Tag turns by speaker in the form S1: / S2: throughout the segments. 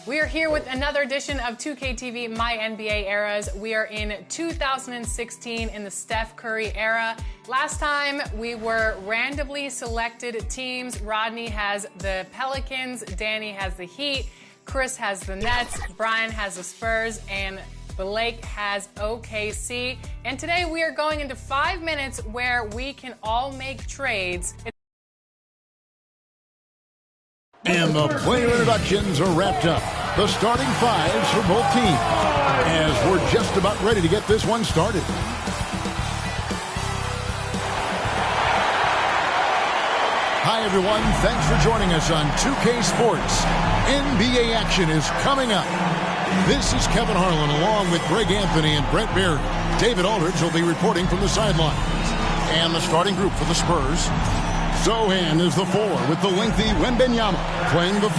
S1: We are here with another edition of 2K TV My NBA Eras. We are in 2016 in the Steph Curry era. Last time we were randomly selected teams. Rodney has the Pelicans, Danny has the Heat, Chris has the Nets, Brian has the Spurs, and Blake has OKC. And today we are going into 5 minutes where we can all make trades.
S2: And the player introductions are wrapped up. The starting fives for both teams as we're just about ready to get this one started. Hi, everyone. Thanks for joining us on 2K Sports. NBA action is coming up. This is Kevin Harlan along with Greg Anthony and Brent Barry. David Aldridge will be reporting from the sidelines. And the starting group for the Spurs. Sohan is the 4 with the lengthy Wembanyama playing the 5.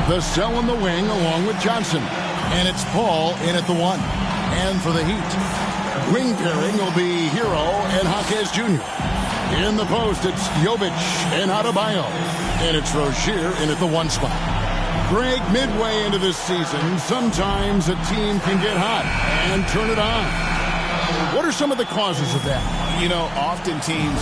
S2: Vassell in the wing along with Johnson. And it's Paul in at the 1. And for the Heat, wing pairing will be Hero and Jaquez Jr. In the post, it's Jovic and Adebayo. And it's Rozier in at the 1 spot. Greg, midway into this season, sometimes a team can get hot and turn it on. What are some of the causes of that?
S3: You know, often teams...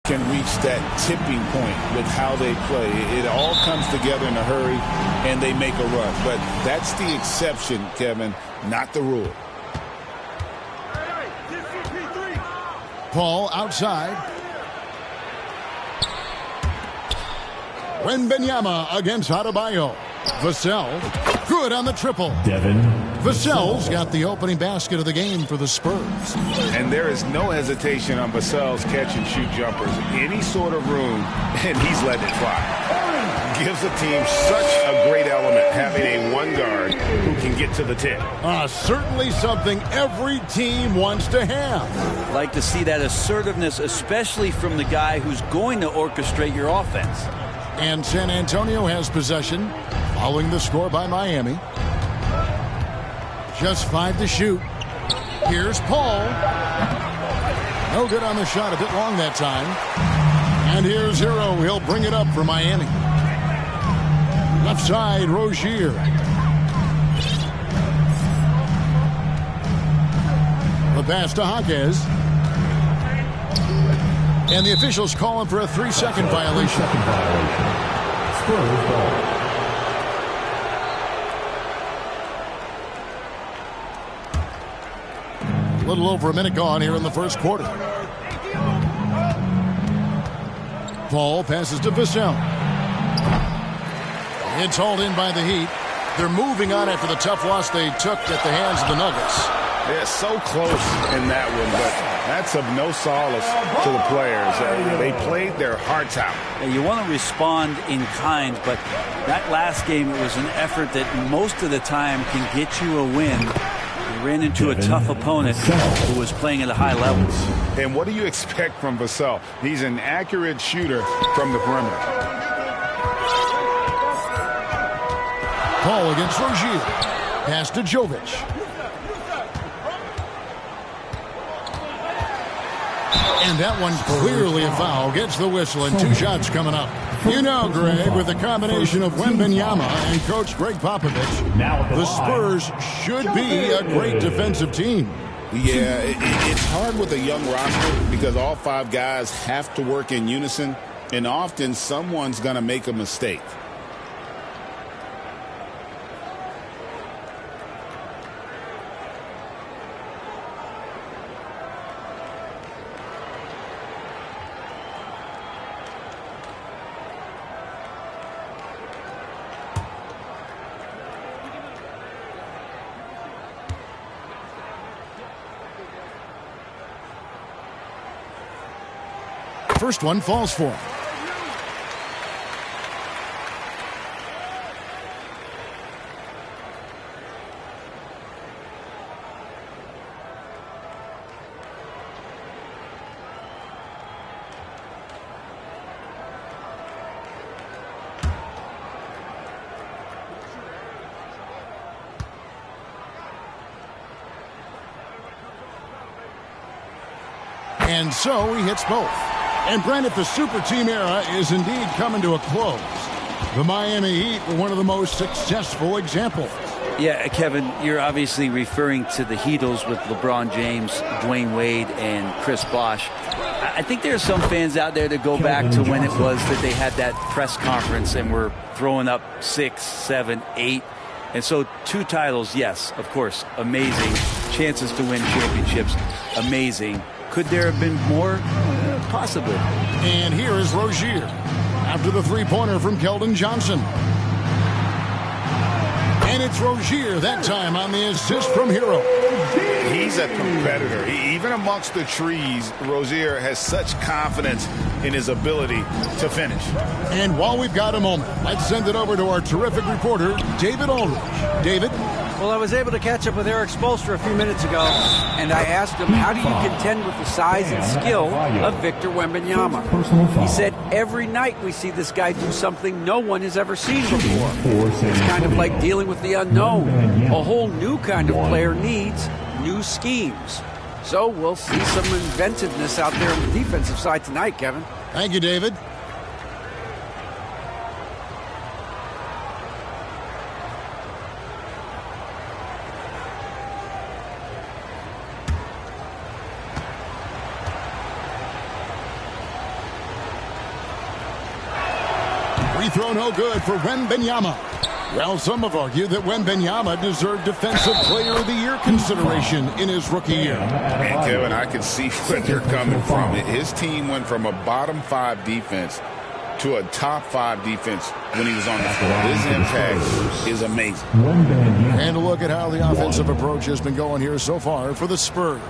S3: can reach that tipping point with how they play. It all comes together in a hurry, and they make a run. But that's the exception, Kevin, not the rule.
S2: Paul outside. Wembanyama against Adebayo. Vassell, good on the triple.
S4: Devin
S2: Vassell's got the opening basket of the game for the Spurs.
S3: And there is no hesitation on Vassell's catch-and-shoot jumpers. Any sort of room, and he's letting it fly. Gives the team such a great element, having a one guard who can get to the tip.
S2: Certainly something every team wants to have.
S5: Like to see that assertiveness, especially from the guy who's going to orchestrate your offense.
S2: And San Antonio has possession, following the score by Miami. Just 5 to shoot. Here's Paul. No good on the shot, a bit long that time. And here's Hero. He'll bring it up for Miami. Left side, Rozier. The pass to Jaquez. And the officials calling for a 3-second violation.
S4: Spurs ball.
S2: A little over a minute gone here in the first quarter. Paul passes to Vassell. It's hauled in by the Heat. They're moving on after the tough loss they took at the hands of the Nuggets.
S3: They're so close in that one, but that's of no solace to the players. They played their hearts out.
S5: You want to respond in kind, but that last game, it was an effort that most of the time can get you a win. You ran into a tough opponent who was playing at a high level.
S3: And what do you expect from Vassell? He's an accurate shooter from the perimeter.
S2: Paul against Rozier. Pass to Jovic. And that one clearly a foul. Gets the whistle and 2 shots coming up. You know, Greg, with the combination of Wembanyama and Coach Greg Popovich, the Spurs should be a great defensive team.
S3: Yeah, it's hard with a young roster because all 5 guys have to work in unison, and often someone's going to make a mistake.
S2: first one falls for him. And so he hits both. And Brent, the super team era is indeed coming to a close. The Miami Heat were one of the most successful examples.
S5: Yeah, Kevin, you're obviously referring to the Heatles with LeBron James, Dwayne Wade, and Chris Bosh. I think there are some fans out there that go back to when it was that they had that press conference and were throwing up 6, 7, 8. And so 2 titles, yes, of course, amazing. Chances to win championships, amazing. Could there have been more? Possibly.
S2: And here is Rozier after the three-pointer from Keldon Johnson. And it's Rozier that time on the assist from Hero.
S3: He's a competitor. Even amongst the trees, Rozier has such confidence in his ability to finish.
S2: And while we've got a moment, let's send it over to our terrific reporter, David Aldridge. David?
S4: Well, I was able to catch up with Eric Spoelstra a few minutes ago, and I asked him, how do you contend with the size and skill of Victor Wembanyama? He said, every night we see this guy do something no one has ever seen before. It's kind of like dealing with the unknown. A whole new kind of player needs new schemes. So we'll see some inventiveness out there on the defensive side tonight, Kevin.
S2: Thank you, David. Free throw no good for Wembanyama. Well, some have argued that Wembanyama deserved Defensive Player of the Year consideration in his rookie year.
S3: And Kevin, I can see where they're coming from. His team went from a bottom 5 defense to a top 5 defense when he was on the floor. His impact is amazing.
S2: And a look at how the offensive approach has been going here so far for the Spurs.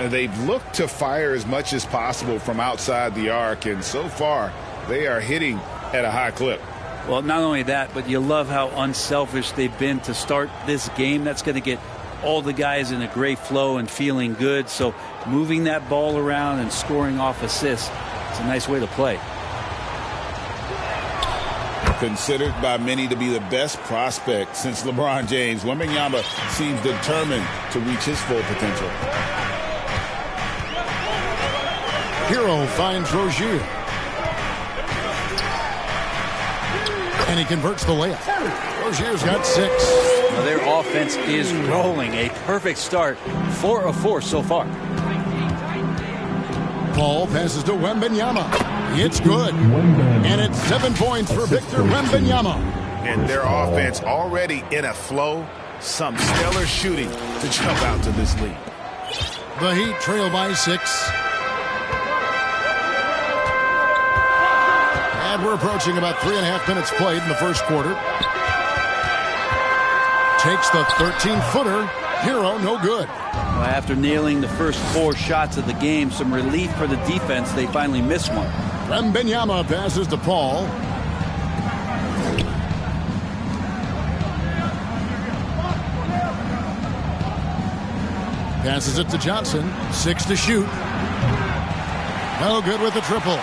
S3: They've looked to fire as much as possible from outside the arc, and so far they are hitting at a high clip.
S5: Well, not only that, but you love how unselfish they've been to start this game. That's going to get all the guys in a great flow and feeling good. So moving that ball around and scoring off assists, it's a nice way to play.
S3: Considered by many to be the best prospect since LeBron James, Wembanyama seems determined to reach his full potential.
S2: Hero finds Rozier. And he converts the layup. Rozier's got 6.
S5: Now their offense is rolling. A perfect start. 4 of 4 so far.
S2: Paul passes to Wembanyama. It's good. And it's 7 points for Victor Wembanyama.
S3: And their offense already in a flow. Some stellar shooting to jump out to this lead.
S2: The Heat trail by 6. And we're approaching about 3.5 minutes played in the first quarter. Takes the 13-footer. Hero, no good.
S5: Well, after nailing the first 4 shots of the game, some relief for the defense. They finally missed one.
S2: Wembanyama passes to Paul. Passes it to Johnson. 6 to shoot. No good with the triple.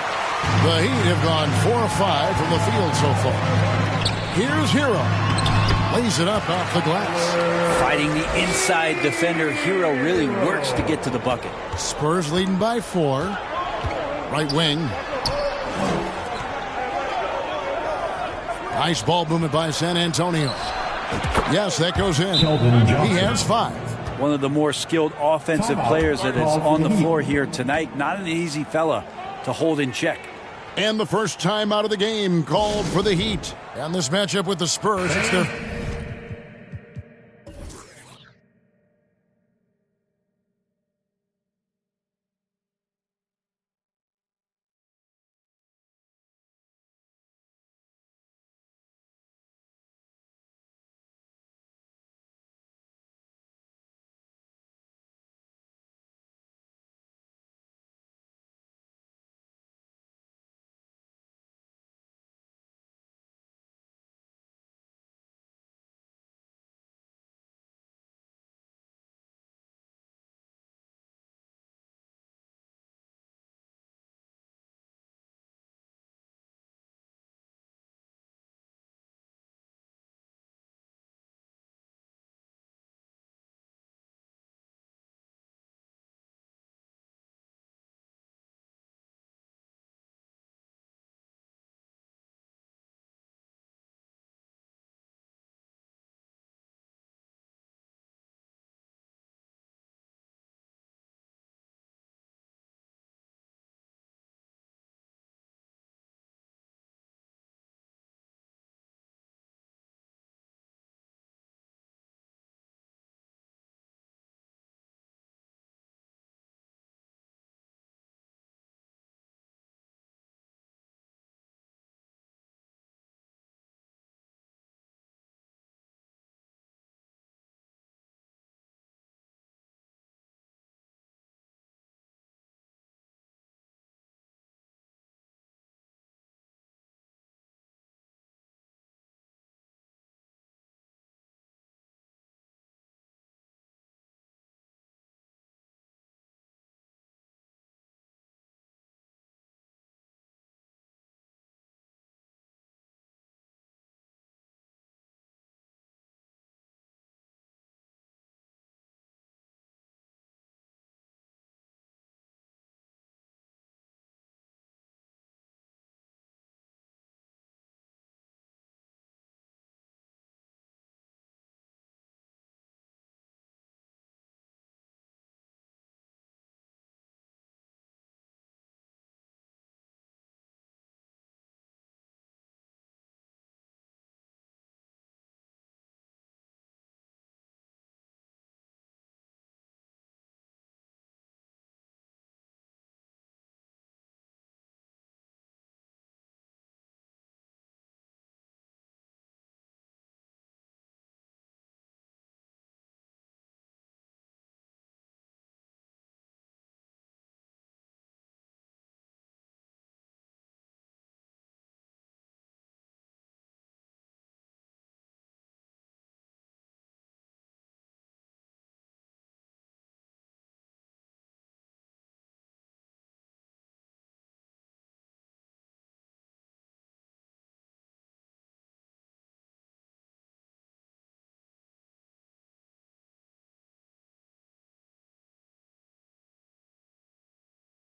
S2: The Heat have gone 4 of 5 from the field so far. Here's Hero. Lays it up off the glass.
S5: Fighting the inside defender. Hero really works to get to the bucket.
S2: Spurs leading by 4. Right wing. Nice ball movement by San Antonio. Yes, that goes in. He has 5.
S5: One of the more skilled offensive players that is on the floor here tonight. Not an easy fella to hold in check.
S2: And the first time out of the game called for the Heat. And this matchup with the Spurs, it's their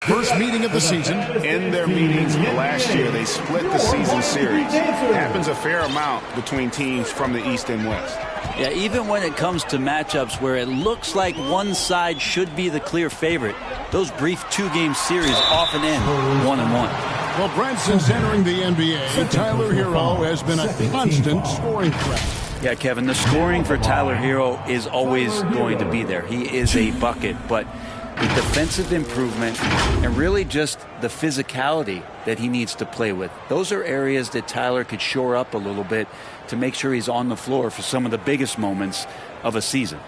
S2: First meeting of the season.
S3: In their meetings last year, they split the season series. Happens a fair amount between teams from the East and West.
S5: Yeah, even when it comes to matchups where it looks like one side should be the clear favorite, those brief two-game series often end 1-1.
S2: Well, Brent, since entering the NBA, Tyler Hero has been a constant scoring threat.
S5: Yeah, Kevin, the scoring for Tyler Hero is always going to be there. He is a bucket, but the defensive improvement and really just the physicality that he needs to play with, those are areas that Tyler could shore up a little bit to make sure he's on the floor for some of the biggest moments of a season.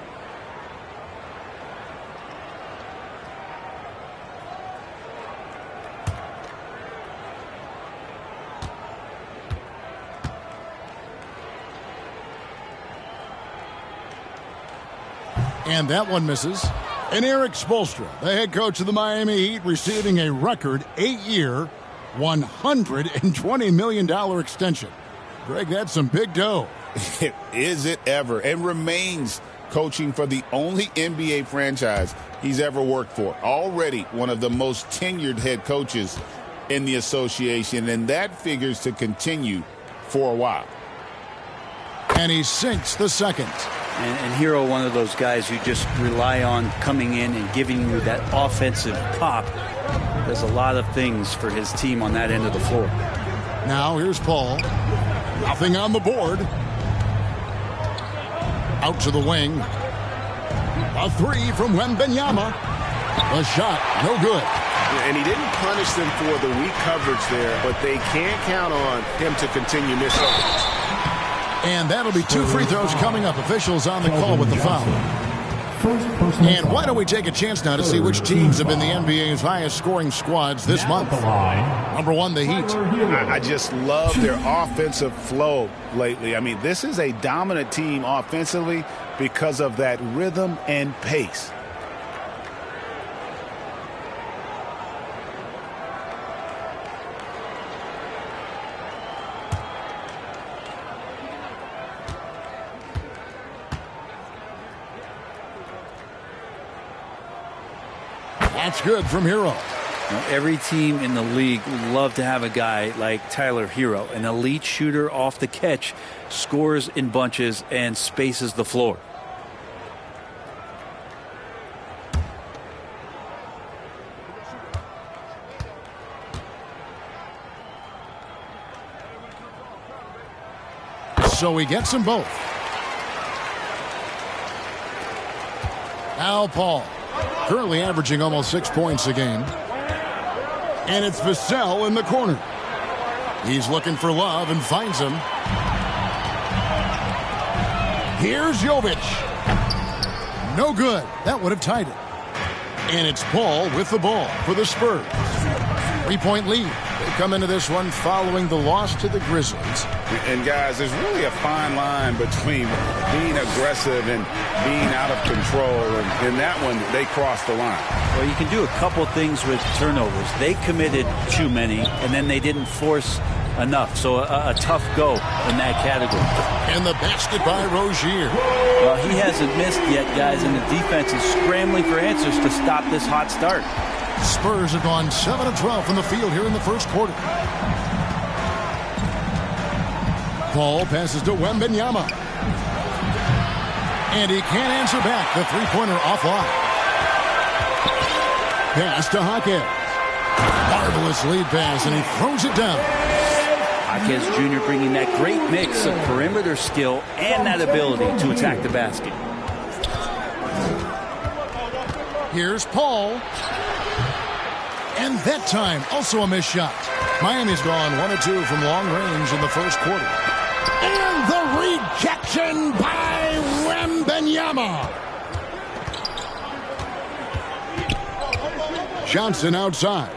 S2: And that one misses. And Erik Spoelstra, the head coach of the Miami Heat, receiving a record 8-year, $120 million extension. Greg, that's some big dough.
S3: Is it ever? And remains coaching for the only NBA franchise he's ever worked for. Already one of the most tenured head coaches in the association, and that figures to continue for a while.
S2: And he sinks the second.
S5: And Hero, one of those guys who just rely on coming in and giving you that offensive pop. Does a lot of things for his team on that end of the floor.
S2: Now here's Paul. Nothing on the board. Out to the wing. A three from Wembanyama. The shot, no good.
S3: And he didn't punish them for the weak coverage there, but they can't count on him to continue missing.
S2: And that'll be 2 free throws coming up. Officials on the call with the foul. And why don't we take a chance now to see which teams have been the NBA's highest scoring squads this month. Number 1, the Heat.
S3: I just love their offensive flow lately. I mean, this is a dominant team offensively because of that rhythm and pace.
S2: That's good from Hero.
S5: Now, every team in the league would love to have a guy like Tyler Hero, an elite shooter off the catch, scores in bunches and spaces the floor.
S2: So he gets them both. Al Paul, currently averaging almost 6 points a game. And it's Vassell in the corner. He's looking for Love and finds him. Here's Jovic. No good. That would have tied it. And it's Paul with the ball for the Spurs. 3-point lead. They come into this one following the loss to the Grizzlies.
S3: And guys, there's really a fine line between being aggressive and being out of control. And in that one, they crossed the line.
S5: Well, you can do a couple things with turnovers. They committed too many, and then they didn't force enough. So a tough go in that category.
S2: And the basket by Rozier.
S5: Well, he hasn't missed yet, guys, and the defense is scrambling for answers to stop this hot start.
S2: Spurs have gone 7 of 12 from the field here in the first quarter. Paul passes to Wembanyama. And he can't answer back. The three-pointer offline. Pass to Hawkins. Marvelous lead pass, and he throws it down.
S5: Hawkins Jr. bringing that great mix of perimeter skill and that ability to attack the basket.
S2: Here's Paul. And that time, also a missed shot. Miami's gone 1 of 2 from long range in the first quarter. And the rejection by Wembanyama. Johnson outside.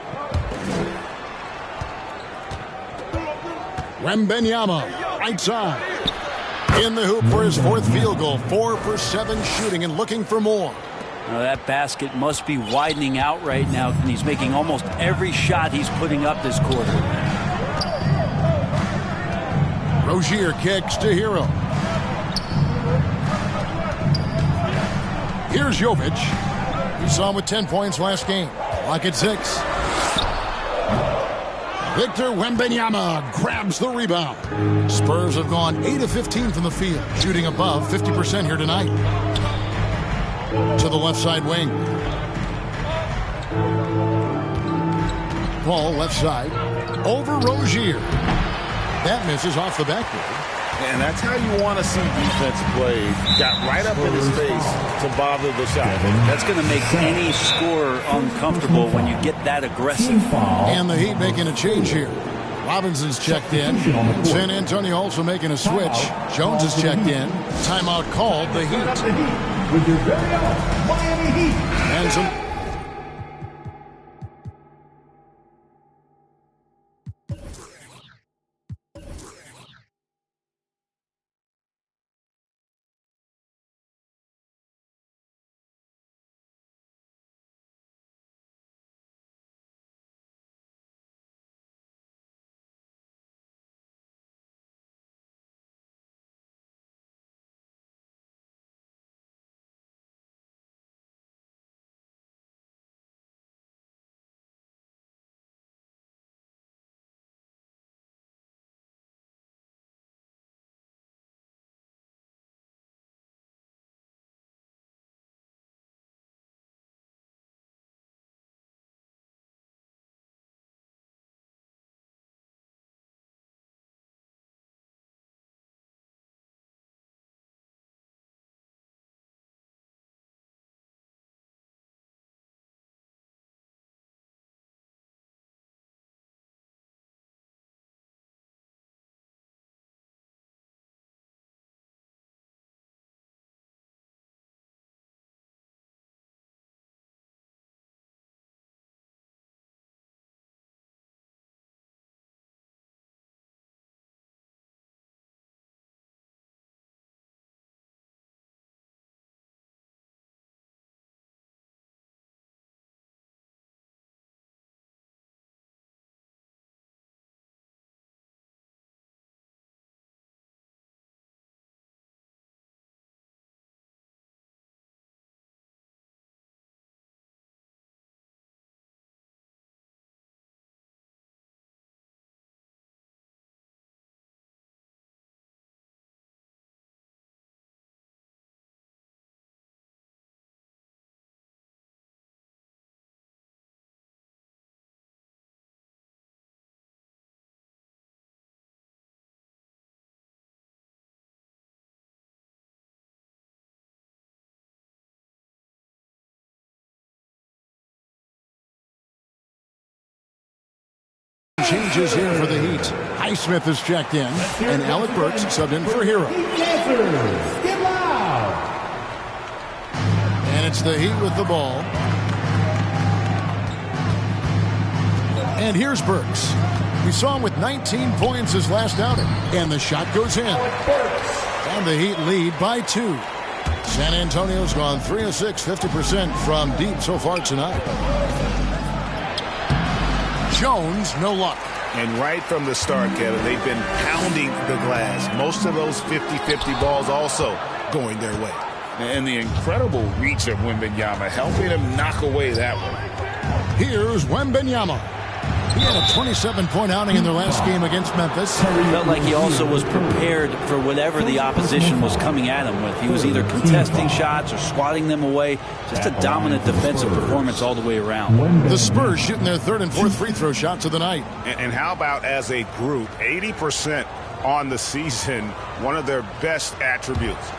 S2: Wembanyama right side. In the hoop for his 4th field goal. 4 for 7 shooting and looking for more.
S5: Now that basket must be widening out right now, and he's making almost every shot he's putting up this quarter.
S2: Rozier kicks to Hero. Here's Jovic. We saw him with 10 points last game. Lock at 6. Victor Wembanyama grabs the rebound. Spurs have gone 8 of 15 from the field, shooting above 50% here tonight. To the left side wing. Ball left side. Over Rozier. That misses off the backboard.
S3: And that's how you want to see defense play. Got right up in his face to bother the shot.
S5: That's going to make any scorer uncomfortable when you get that aggressive.
S2: And the Heat making a change here. Robinson's checked in. San Antonio also making a switch. Jones is checked in. Timeout called, the Heat.
S6: With your very own Miami Heat.
S2: And some... changes here for the Heat. Highsmith is checked in, and Alec Burks subbed in for Hero. And it's the Heat with the ball. And here's Burks. We saw him with 19 points his last outing, and the shot goes in. And the Heat lead by 2. San Antonio's gone 3 of 6, 50% from deep so far tonight. Jones, no luck.
S3: And right from the start, Kevin, they've been pounding the glass. Most of those 50-50 balls also going their way. And the incredible reach of Wembanyama helping him knock away that one.
S2: Here's Wembanyama. He had a 27-point outing in their last game against Memphis.
S5: Felt like he also was prepared for whatever the opposition was coming at him with. He was either contesting shots or swatting them away. Just a dominant defensive performance all the way around.
S2: The Spurs shooting their third and fourth free throw shots of the night.
S3: And how about as a group, 80% on the season, one of their best attributes.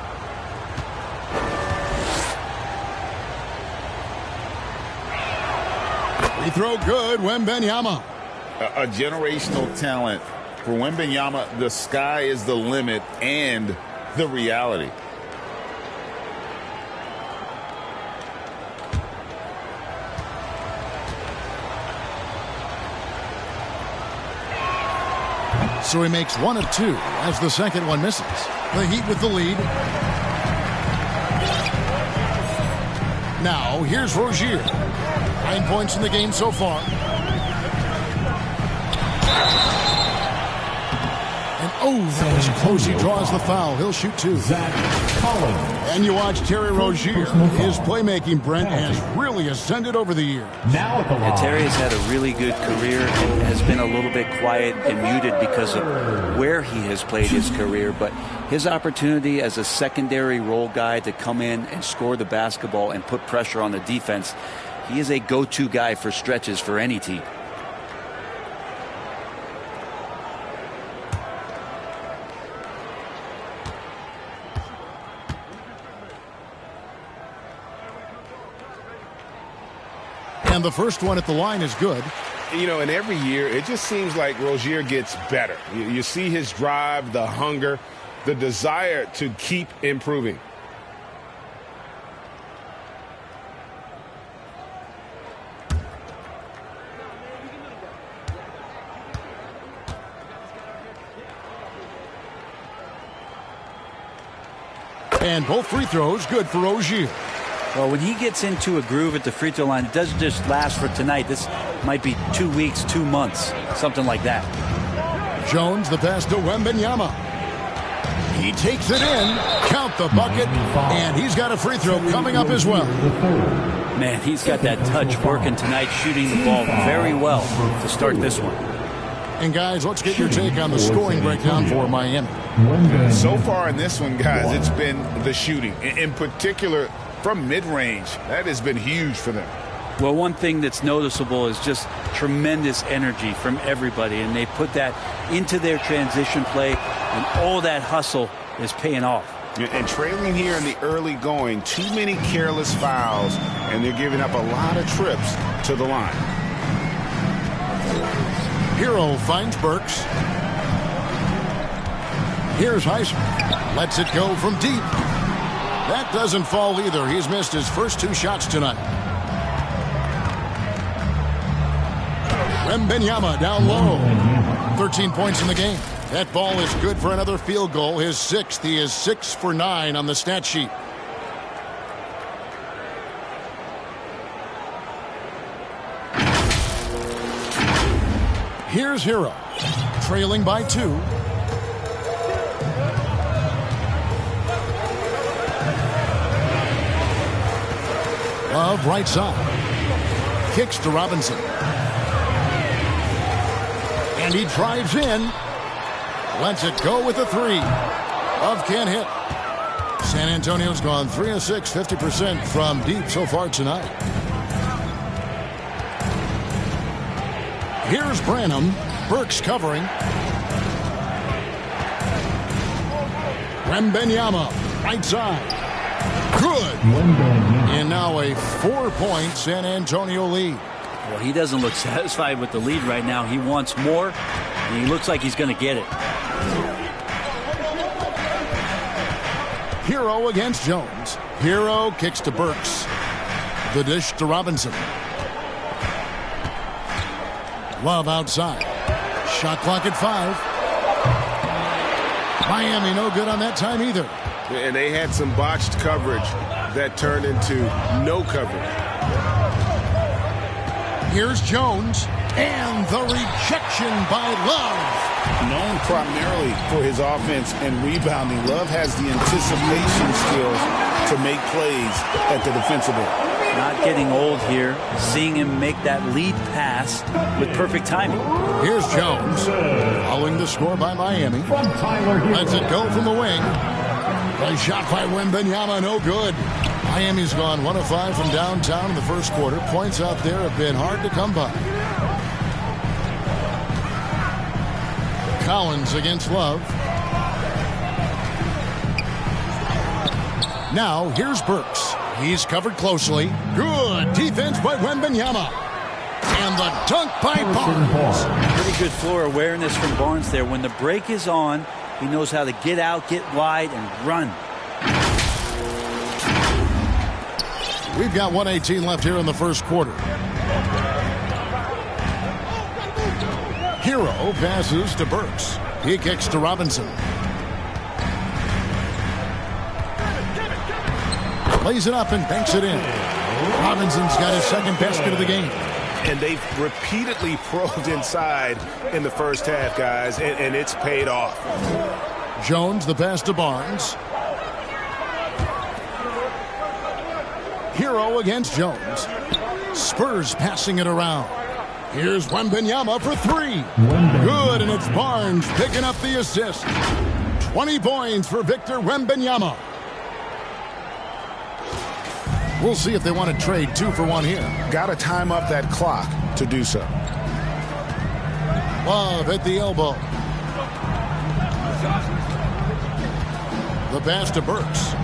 S2: Free throw good, Wembanyama.
S3: A generational talent. For Wembanyama, the sky is the limit and the reality.
S2: So he makes 1 of 2 as the second one misses. The Heat with the lead. Now, here's Rozier. 9 points in the game so far. And Oh, that was close. He draws the foul. He'll shoot 2.
S6: Zach Collins.
S2: And you watch Terry Rozier. His playmaking, Brent, has really ascended over the years.
S6: Now at the line.
S5: Terry has had a really good career and has been a little bit quiet and muted because of where he has played his career. But his opportunity as a secondary role guy to come in and score the basketball and put pressure on the defense, he is a go-to guy for stretches for any team.
S2: And the first one at the line is good.
S3: You know, and every year, it just seems like Rozier gets better. You see his drive, the hunger, the desire to keep improving.
S2: And both free throws good for Rozier.
S5: Well, when he gets into a groove at the free throw line, it doesn't just last for tonight. This might be 2 weeks, 2 months, something like that.
S2: Jones, the pass to Wembanyama. He takes it in, count the bucket, and he's got a free throw coming up as well.
S5: Man, he's got that touch working tonight, shooting the ball very well to start this one.
S2: And guys, let's get your take on the scoring breakdown for Miami.
S3: So far in this one, guys, it's been the shooting. In particular, from mid-range, that has been huge for them.
S5: Well, one thing that's noticeable is just tremendous energy from everybody, and they put that into their transition play, and all that hustle is paying off.
S3: And trailing here in the early going, too many careless fouls, and they're giving up a lot of trips to the line.
S2: Hero finds Burks. Here's Heisman. Lets it go from deep. That doesn't fall either. He's missed his first 2 shots tonight. Wembanyama down low. 13 points in the game. That ball is good for another field goal. His 6th. He is 6 for 9 on the stat sheet. Here's Hero. Trailing by 2. Love right side. Kicks to Robinson. And he drives in. Lets it go with a 3. Love can't hit. San Antonio's gone 3 of 6, 50% from deep so far tonight. Here's Branham. Burks covering. Wembanyama, right side. Good. And now a 4-point San Antonio lead.
S5: Well, he doesn't look satisfied with the lead right now. He wants more, and he looks like he's going to get it.
S2: Hero against Jones. Hero kicks to Burks. The dish to Robinson. Love outside. Shot clock at 5. Miami no good on that time either.
S3: And they had some botched coverage that turned into no coverage.
S2: Here's Jones. And the rejection by Love.
S3: Known primarily for his offense and rebounding, Love has the anticipation skills to make plays at the defensive end.
S5: Not getting old here. Seeing him make that lead pass with perfect timing.
S2: Here's Jones. Following the score by Miami.
S6: From Tyler Hero.
S2: Lets it go from the wing. A shot by Wembanyama, no good. Miami's gone 1 of 5 from downtown in the first quarter. Points out there have been hard to come by. Collins against Love. Now here's Burks. He's covered closely. Good defense by Wembanyama. And the dunk by Barnes.
S5: Pretty good floor awareness from Barnes there. When the break is on, he knows how to get out, get wide, and run.
S2: We've got 1:18 left here in the first quarter. Hero passes to Burks. He kicks to Robinson. Lays it up and banks it in. Robinson's got his second basket of the game.
S3: And they've repeatedly probed inside in the first half, guys, and it's paid off.
S2: Jones, the pass to Barnes. Hero against Jones. Spurs passing it around. Here's Wembanyama for three. Good, and it's Barnes picking up the assist. 20 points for Victor Wembanyama. We'll see if they want to trade 2 for 1 here.
S3: Got to time up that clock to do so.
S2: Love at the elbow. The pass to Burks.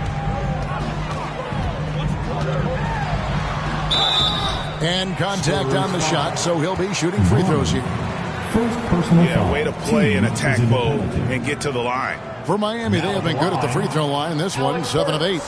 S2: And contact on the shot, so he'll be shooting free throws here.
S3: Yeah, way to play in attack mode and get to the line.
S2: For Miami, they have been good at the free throw line. This one, 7 of 8.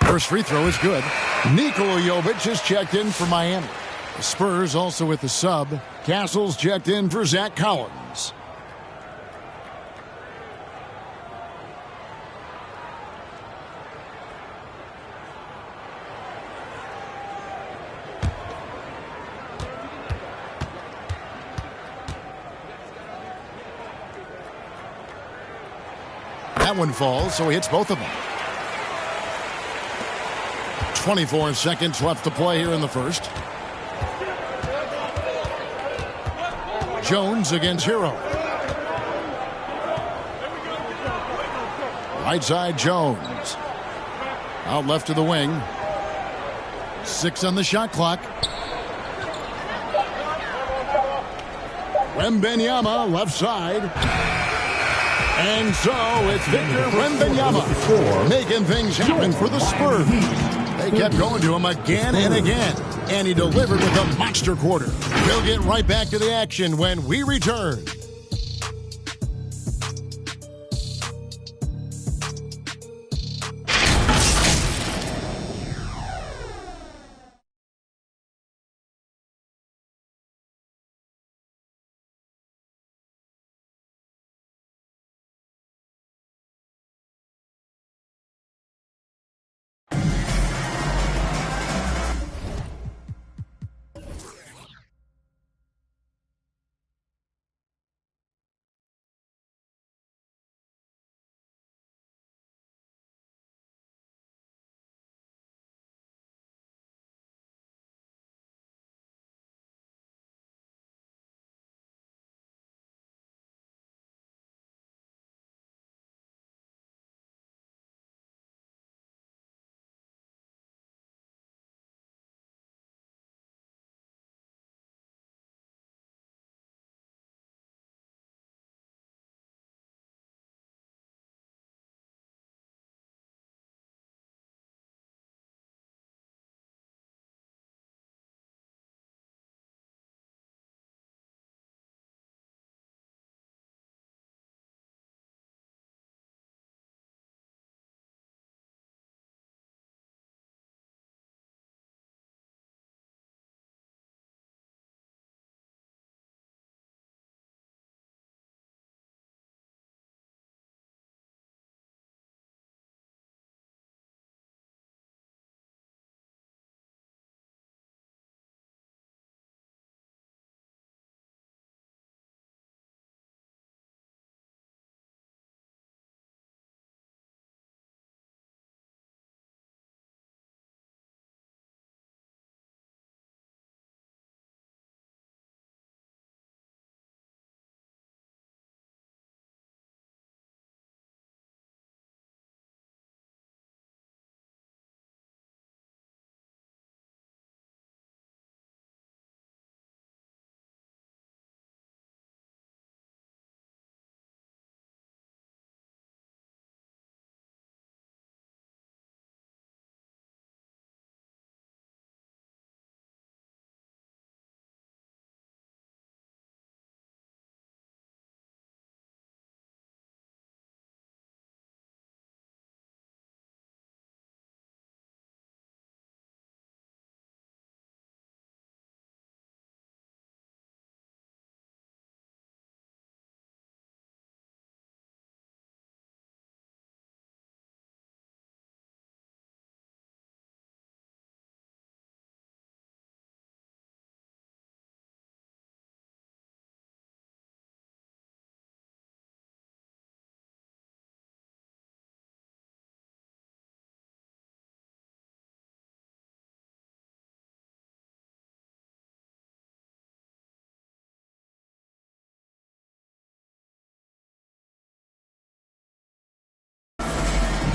S2: First free throw is good. Nikola Jovic is checked in for Miami. The Spurs also with the sub. Castles checked in for Zach Collins. That one falls, so he hits both of them. 24 seconds left to play here in the first. Jones against Hero. Right side Jones. Out left to the wing. 6 on the shot clock. Wembanyama left side. And so it's Victor Wembanyama making things happen for the Spurs. They kept going to him again and again, and he delivered with a monster quarter. We'll get right back to the action when we return.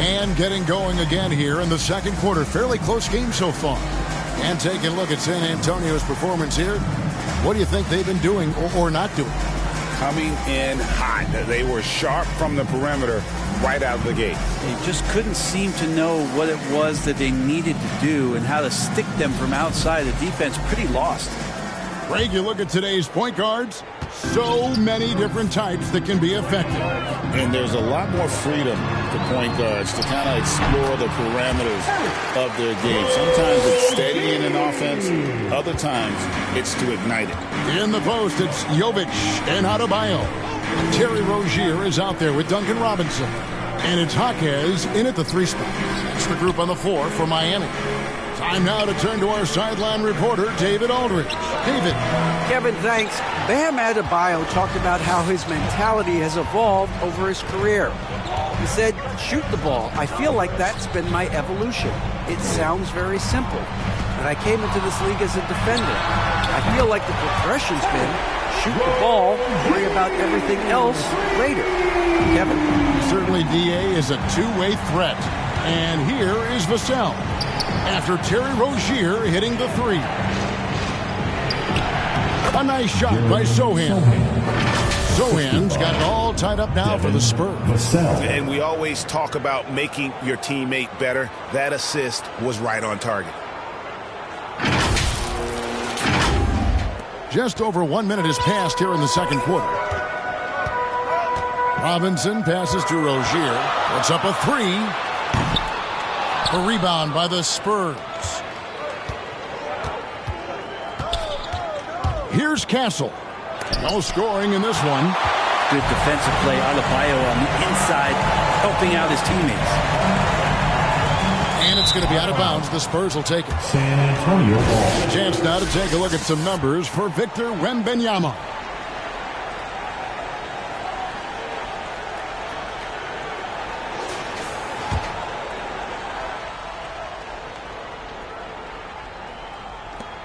S2: And getting going again here in the second quarter. Fairly close game so far. And taking a look at San Antonio's performance here. What do you think they've been doing or not doing?
S3: Coming in hot. They were sharp from the perimeter right out of the gate.
S5: They just couldn't seem to know what it was that they needed to do and how to stick them from outside. The defense pretty lost.
S2: Greg, you look at today's point guards. So many different types that can be effective.
S3: And there's a lot more freedom to point guards to kind of explore the parameters of their game. Sometimes it's steadying an offense. Other times it's to ignite it.
S2: In the post, it's Jovic and Adebayo. Terry Rozier is out there with Duncan Robinson. And it's Jaquez in at the 3 spot. That's the group on the floor for Miami. Time now to turn to our sideline reporter, David Aldridge. David.
S4: Kevin, thanks. Bam Adebayo talked about how his mentality has evolved over his career. He said, shoot the ball. I feel like that's been my evolution. It sounds very simple. But I came into this league as a defender. I feel like the progression's been shoot the ball, worry about everything else later. Kevin.
S2: Certainly DA is a two-way threat. And here is Vassell. After Terry Rozier hitting the 3. A nice shot by Sohan. Sohan's got it all tied up now for the Spurs.
S3: And we always talk about making your teammate better. That assist was right on target.
S2: Just over 1 minute has passed here in the second quarter. Robinson passes to Rozier. Puts up a 3. A rebound by the Spurs. Here's Castle. No scoring in this one.
S5: Good defensive play. Adebayo on the inside, helping out his teammates.
S2: And it's going to be out of bounds. The Spurs will take it.
S6: San Antonio ball.
S2: Chance now to take a look at some numbers for Victor Wembanyama.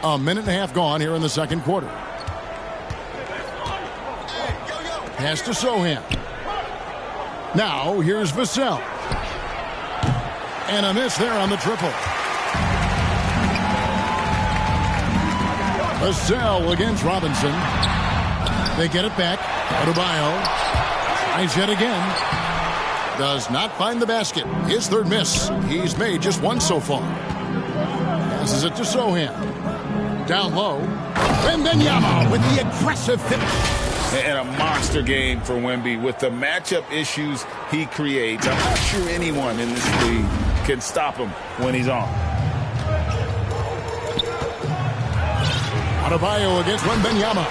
S2: A minute and a half gone here in the second quarter. Pass to Sohan. Now here's Vassell. And a miss there on the triple. Vassell against Robinson. They get it back. Adebayo tries yet again. Does not find the basket. His third miss. He's made just one so far. Passes it to Sohan. Down low. Wembanyama with the aggressive finish.
S3: And a monster game for Wemby with the matchup issues he creates. I'm not sure anyone in this league can stop him when he's on.
S2: Adebayo against Wembanyama.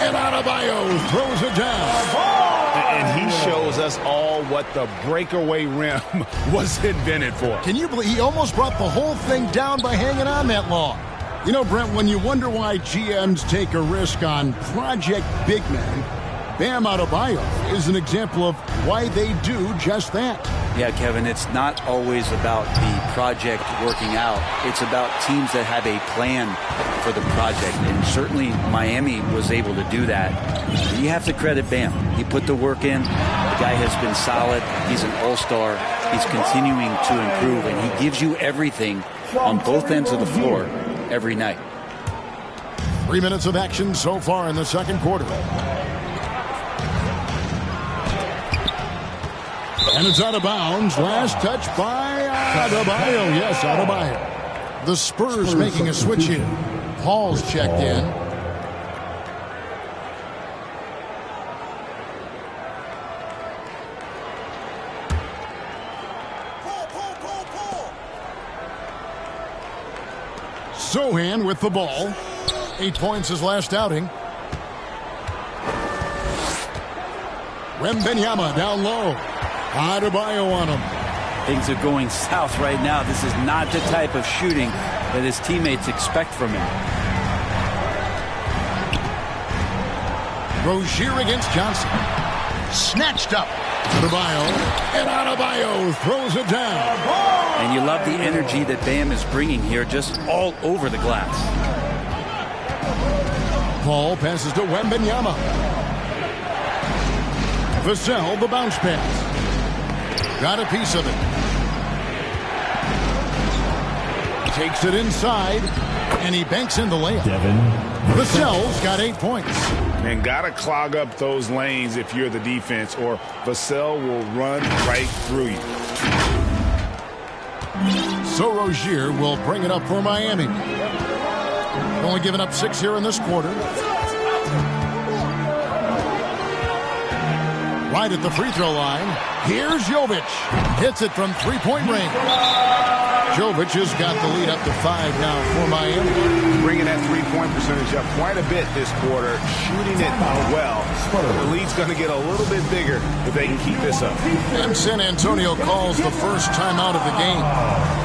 S2: And Adebayo throws it down.
S3: And he shows us all what the breakaway rim was invented for.
S2: Can you believe he almost brought the whole thing down by hanging on that long? You know, Brent, when you wonder why GMs take a risk on project big men, Bam Adebayo is an example of why they do just that.
S5: Yeah, Kevin, it's not always about the project working out. It's about teams that have a plan for the project. And certainly Miami was able to do that. You have to credit Bam. He put the work in. The guy has been solid. He's an all-star. He's continuing to improve. And he gives you everything on both ends of the floor every night.
S2: 3 minutes of action so far in the second quarter. And it's out of bounds. Last touch by Adebayo. Yes, Adebayo. The Spurs making a switch here. Paul's checked in. Sohan with the ball. 8 points his last outing. Wembanyama down low. Adebayo on him.
S5: Things are going south right now. This is not the type of shooting that his teammates expect from him.
S2: Rozier against Johnson. Snatched up. Adebayo. And Adebayo throws it down.
S5: And you love the energy that Bam is bringing here, just all over the glass.
S2: Paul passes to Wembanyama. Vassell, the bounce pass. Got a piece of it. Takes it inside, and he banks in the layup.
S6: Devin
S2: Vassell's got 8 points.
S3: And got to clog up those lanes if you're the defense, or Vassell will run right through you.
S2: So Rozier will bring it up for Miami. Only giving up 6 here in this quarter. Right at the free throw line. Here's Jovic. Hits it from three-point range. Jovic has got the lead up to 5 now for Miami.
S3: Bringing that three-point percentage up quite a bit this quarter. Shooting it well. The lead's going to get a little bit bigger if they can keep this up.
S2: And San Antonio calls the first timeout of the game.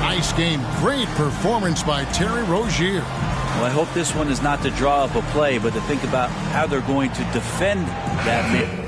S2: Nice game. Great performance by Terry Rozier.
S5: Well, I hope this one is not to draw up a play, but to think about how they're going to defend that man.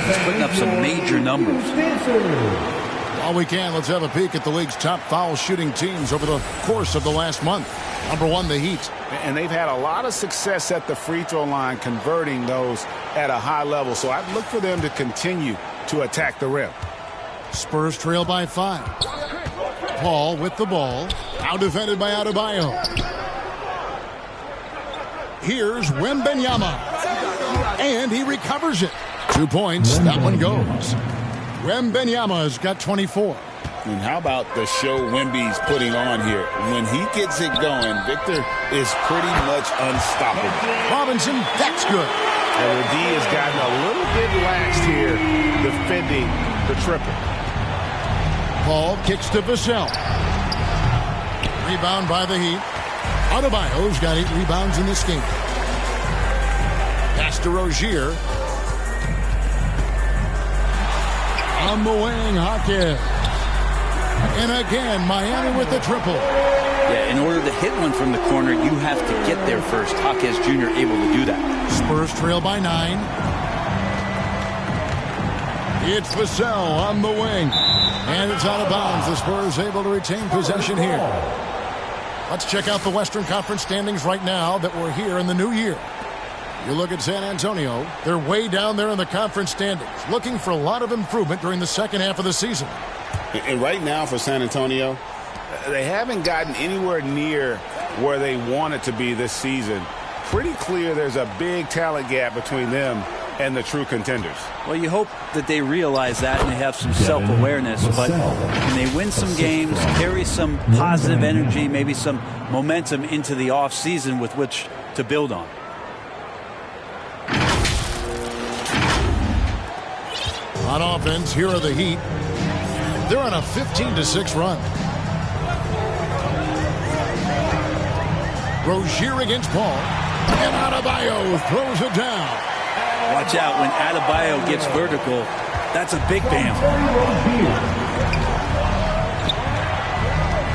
S5: He's putting up some major numbers.
S2: While we can, let's have a peek at the league's top foul shooting teams over the course of the last month. Number 1, the Heat.
S3: And they've had a lot of success at the free throw line, converting those at a high level. So I'd look for them to continue to attack the rim.
S2: Spurs trail by 5. Paul with the ball. Now defended by Adebayo. Here's Wembanyama. And he recovers it. 2 points. That one goes. Wembanyama's got 24.
S3: And how about the show Wemby's putting on here? When he gets it going, Victor is pretty much unstoppable.
S2: Robinson, that's good.
S3: And the D has gotten a little bit laxed here defending the triple.
S2: Paul kicks to Vassell. Rebound by the Heat. Adebayo's got 8 rebounds in this game. Pass to Rozier. On the wing, Hawkins. And again, Miami with the triple.
S5: Yeah, in order to hit one from the corner, you have to get there first. Hawkins Jr. able to do that.
S2: Spurs trail by 9. It's Vassell on the wing. And it's out of bounds. The Spurs able to retain possession here. Let's check out the Western Conference standings right now that we're here in the new year. You look at San Antonio, they're way down there in the conference standings, looking for a lot of improvement during the second half of the season.
S3: And right now for San Antonio, they haven't gotten anywhere near where they wanted to be this season. Pretty clear there's a big talent gap between them and the true contenders.
S5: Well, you hope that they realize that and they have some self-awareness, but can they win some games, carry some positive energy, maybe some momentum into the off-season with which to build on?
S2: On offense, here are the Heat. They're on a 15-6 run. Rozier against Paul. And Adebayo throws it down.
S5: Watch out when Adebayo gets vertical. That's a big bam.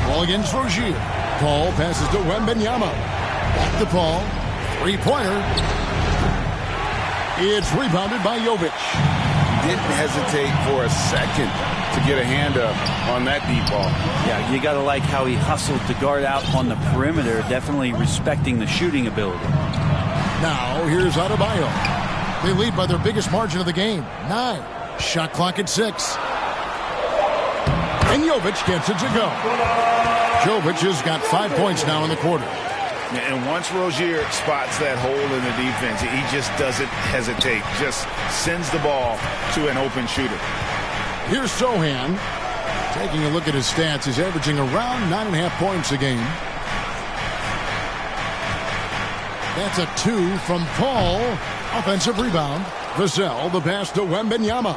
S2: Ball against Rozier. Paul passes to Wembanyama. Back to Paul. Three-pointer. It's rebounded by Jovic.
S3: Didn't hesitate for a second to get a hand up on that deep ball.
S5: Yeah, you got to like how he hustled to guard out on the perimeter, definitely respecting the shooting ability.
S2: Now, here's Adebayo. They lead by their biggest margin of the game, 9. Shot clock at 6. And Jovic gets it to go. Jovic has got 5 points now in the quarter.
S3: And once Rozier spots that hole in the defense, he just doesn't hesitate. Just sends the ball to an open shooter.
S2: Here's Sohan. Taking a look at his stats, he's averaging around 9.5 points a game. That's a 2 from Paul. Offensive rebound. Vassell, the pass to Wembanyama.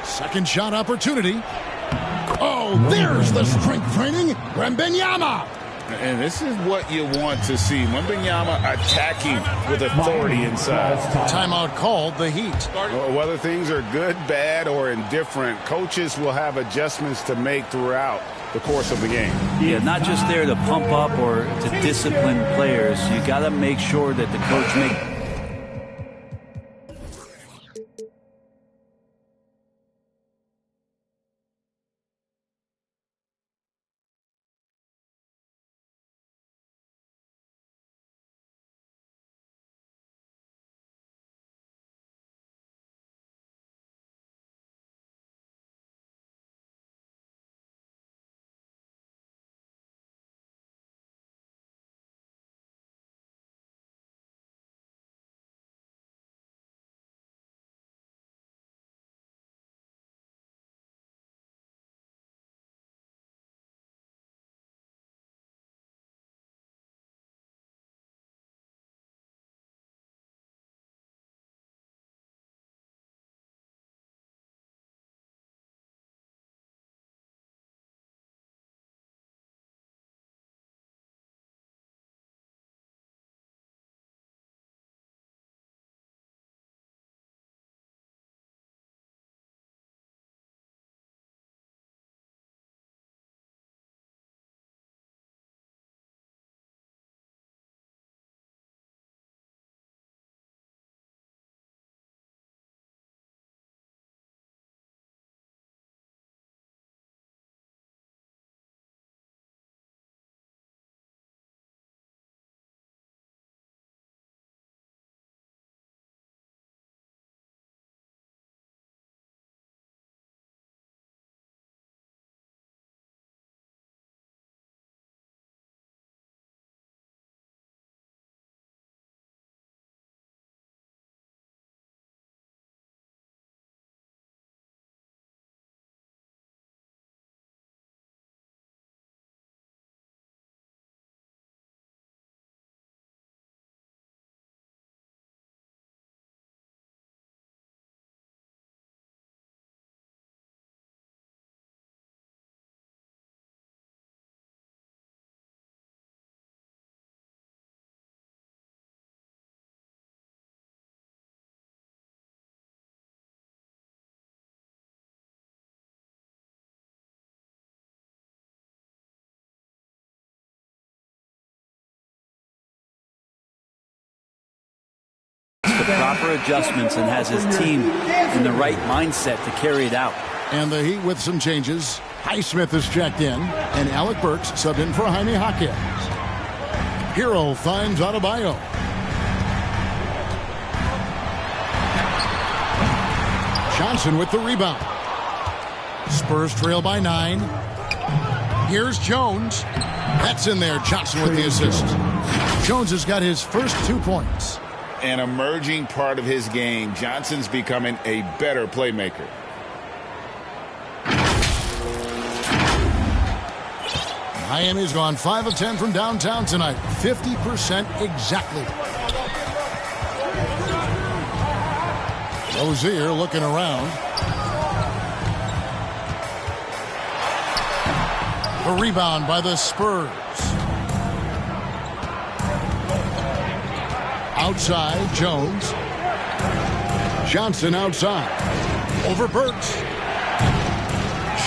S2: Second shot opportunity. Oh, there's the strength training. Wembanyama.
S3: And this is what you want to see. Wembanyama attacking with authority inside.
S2: Timeout called, the Heat.
S3: Whether things are good, bad, or indifferent, coaches will have adjustments to make throughout the course of the game.
S5: Yeah, not just there to pump up or to discipline players. You got to make sure that the coach makes. The proper adjustments and has his team in the right mindset to carry it out.
S2: And the Heat with some changes. Highsmith is checked in, and Alec Burks subbed in for Jaime Jaquez. Hero finds Adebayo. Johnson with the rebound. Spurs trail by 9. Here's Jones. That's in there. Johnson with the assist. Jones has got his first 2 points.
S3: An emerging part of his game. Johnson's becoming a better playmaker.
S2: Miami's gone 5 of 10 from downtown tonight. 50% exactly. Rozier looking around. The rebound by the Spurs. Outside, Jones. Johnson outside. Over Burks.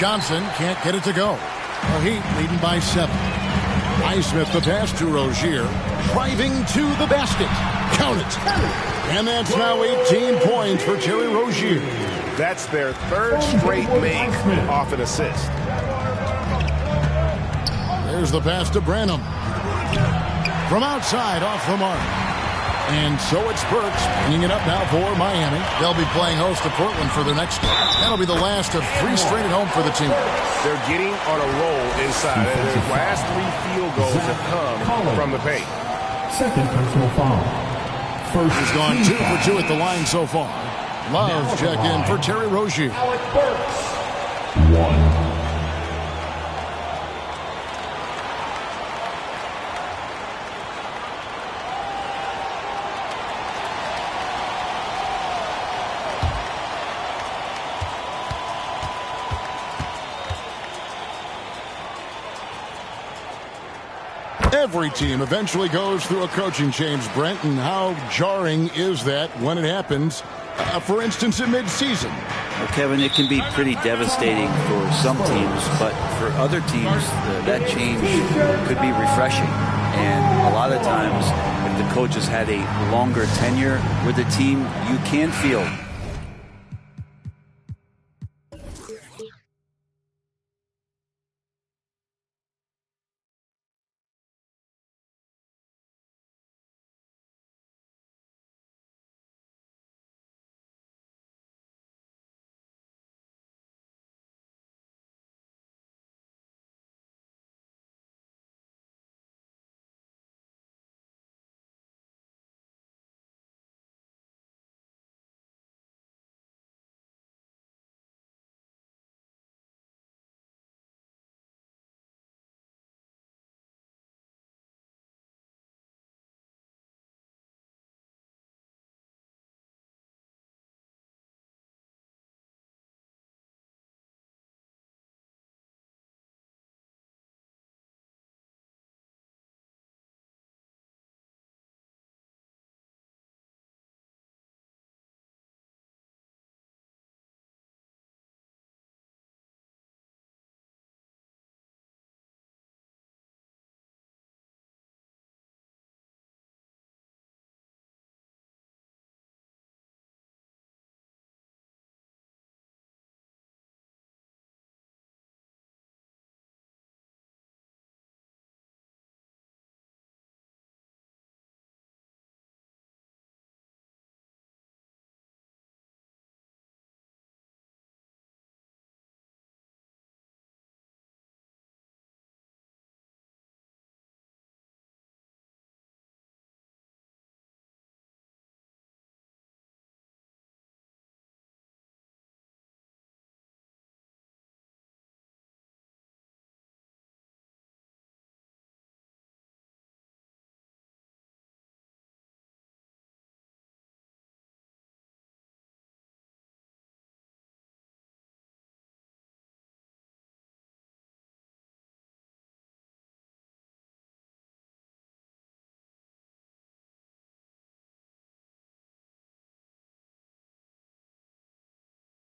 S2: Johnson can't get it to go. The Heat leading by 7. Highsmith the pass to Rozier. Driving to the basket. Count it. And that's now 18 points for Terry Rozier.
S3: That's their 3rd straight make off an assist.
S2: There's the pass to Branham. From outside, off the mark. And so it's Burks bringing it up now for Miami. They'll be playing host to Portland for their next game. That'll be the last of 3 straight at home for the team.
S3: They're getting on a roll inside. And their last 3 field goals have come from the paint.
S6: Second personal foul. First.
S2: He's gone 2 for 2 at the line so far. Love check in for Terry Rozier.
S6: Alec Burks. 1.
S2: Every team eventually goes through a coaching change, Brent, and how jarring is that when it happens, for instance, in midseason?
S5: Well, Kevin, it can be pretty devastating for some teams, but for other teams, that change could be refreshing. And a lot of times, if the coach has had a longer tenure with the team, you can feel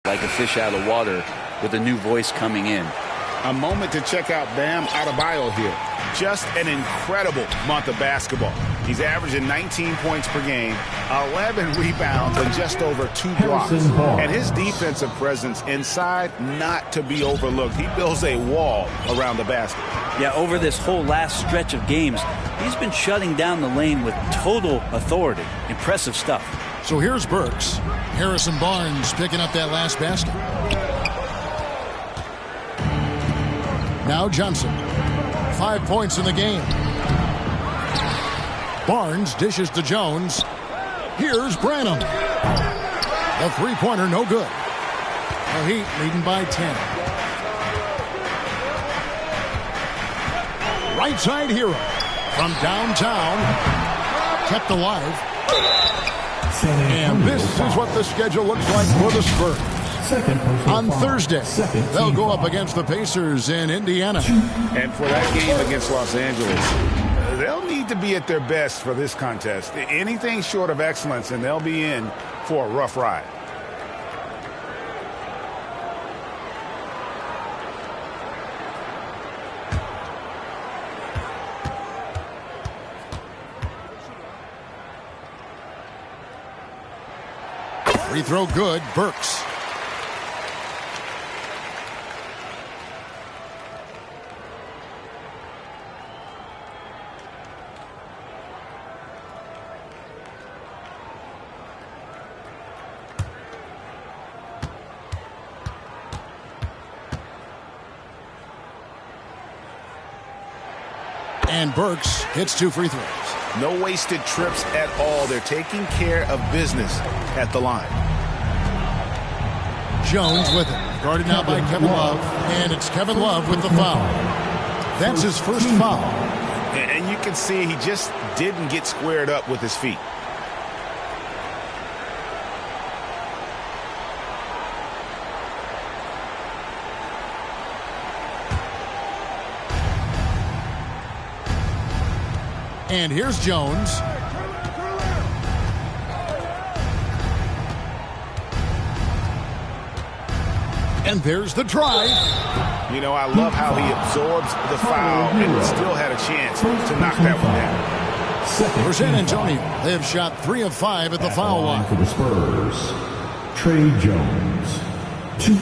S5: like a fish out of water with a new voice coming in.
S3: A moment to check out Bam Adebayo here. Just an incredible month of basketball. He's averaging 19 points per game, 11 rebounds, and just over 2 blocks. And his defensive presence inside, not to be overlooked. He builds a wall around the basket.
S5: Yeah, over this whole last stretch of games, he's been shutting down the lane with total authority. Impressive stuff.
S2: So here's Burks. Harrison Barnes picking up that last basket. Now Johnson. 5 points in the game. Barnes dishes to Jones. Here's Branham. The three-pointer no good. The Heat leading by 10. Right side Hero from downtown. Kept alive. And this is what the schedule looks like for the Spurs. On Thursday, they'll go up against the Pacers in Indiana.
S3: And for that game against Los Angeles, they'll need to be at their best for this contest. Anything short of excellence, and they'll be in for a rough ride.
S2: Free throw good, Burks. And Burks hits 2 free throws.
S3: No wasted trips at all. They're taking care of business at the line.
S2: Jones with it. Guarded now by Kevin Love. And it's Kevin Love with the foul. That's his first foul.
S3: And you can see he just didn't get squared up with his feet.
S2: And here's Jones. And there's the drive.
S3: You know, I love how he absorbs the foul and still had a chance to knock that one down.
S2: For San Antonio, they have shot 3 of 5 at the foul line.
S6: For the Spurs, Trey Jones. 2.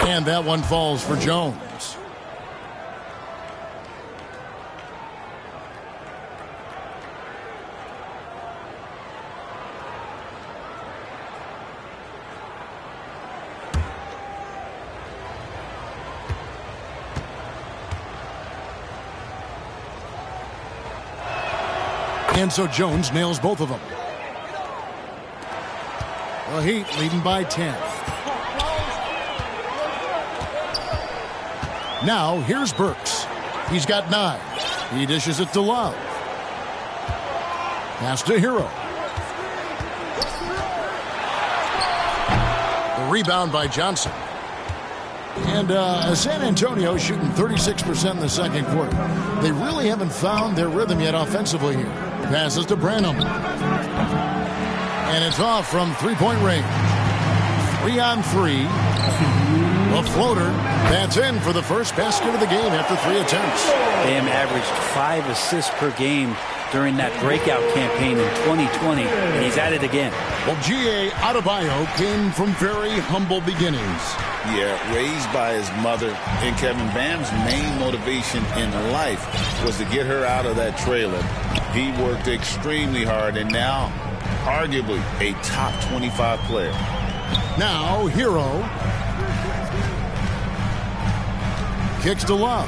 S2: And that one falls for Jones. And so Jones nails both of them. The Heat leading by 10. Now, here's Burks. He's got 9. He dishes it to Love. Pass to Hero. The rebound by Johnson. And San Antonio shooting 36% in the second quarter. They really haven't found their rhythm yet offensively here. Passes to Branham. And it's off from three-point range. 3 on 3. A floater. That's in for the first basket of the game after 3 attempts.
S5: Bam averaged 5 assists per game during that breakout campaign in 2020, and he's at it again.
S2: Well, G.A. Adebayo came from very humble beginnings.
S7: Yeah, raised by his mother. And Kevin, Bam's main motivation in life was to get her out of that trailer. He worked extremely hard, and now, arguably, a top 25 player.
S2: Now, Hero. Kicks to Love.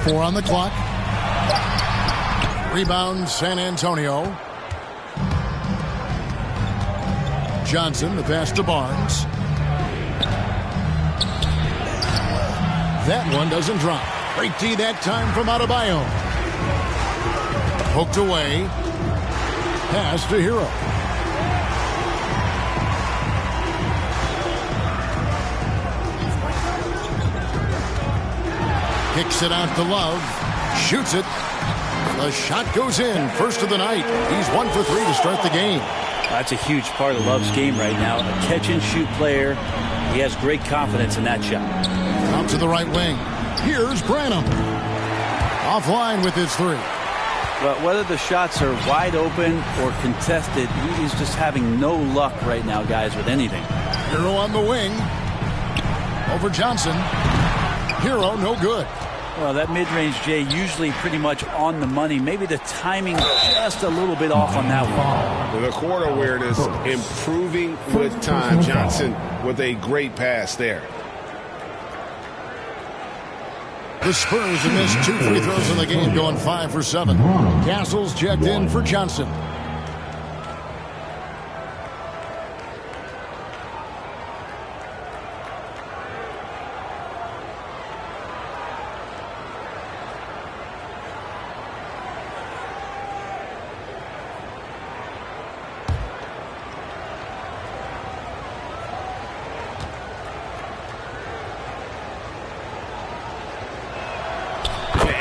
S2: 4 on the clock. Rebound, San Antonio. Johnson, the pass to Barnes. That one doesn't drop. Great D that time from Adebayo. Poked away. Pass to Hero. Kicks it out to Love. Shoots it. The shot goes in. First of the night. He's 1 for 3 to start the game.
S5: That's a huge part of Love's game right now. A catch-and-shoot player. He has great confidence in that shot.
S2: Out to the right wing. Here's Branham. Offline with his 3.
S5: But whether the shots are wide open or contested, he's just having no luck right now, guys, with anything.
S2: Hero on the wing. Over Johnson. Hero no good.
S5: Well, that mid-range, Jay, usually pretty much on the money. Maybe the timing just a little bit off on that one.
S3: The court awareness improving with time. Johnson with a great pass there.
S2: The Spurs have missed 2 free throws in the game, going 5 for 7. Castles checked in for Johnson.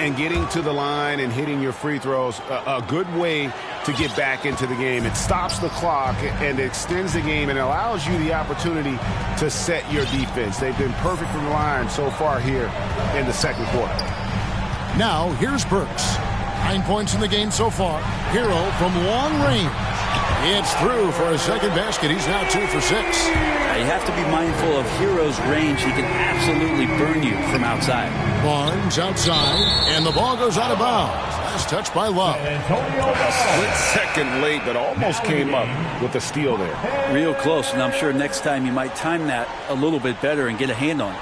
S3: And getting to the line and hitting your free throws, a good way to get back into the game. It stops the clock and extends the game and allows you the opportunity to set your defense. They've been perfect from the line so far here in the second quarter.
S2: Now, here's Burks. 9 points in the game so far. Hero from long range. It's through for a second basket. He's now 2 for 6.
S5: You have to be mindful of Hero's range. He can absolutely burn you from outside.
S2: Barnes outside, and the ball goes out of bounds. Last touch by Love.
S3: A split second late, but almost came up with a steal there.
S5: Real close, and I'm sure next time you might time that a little bit better and get a hand on it.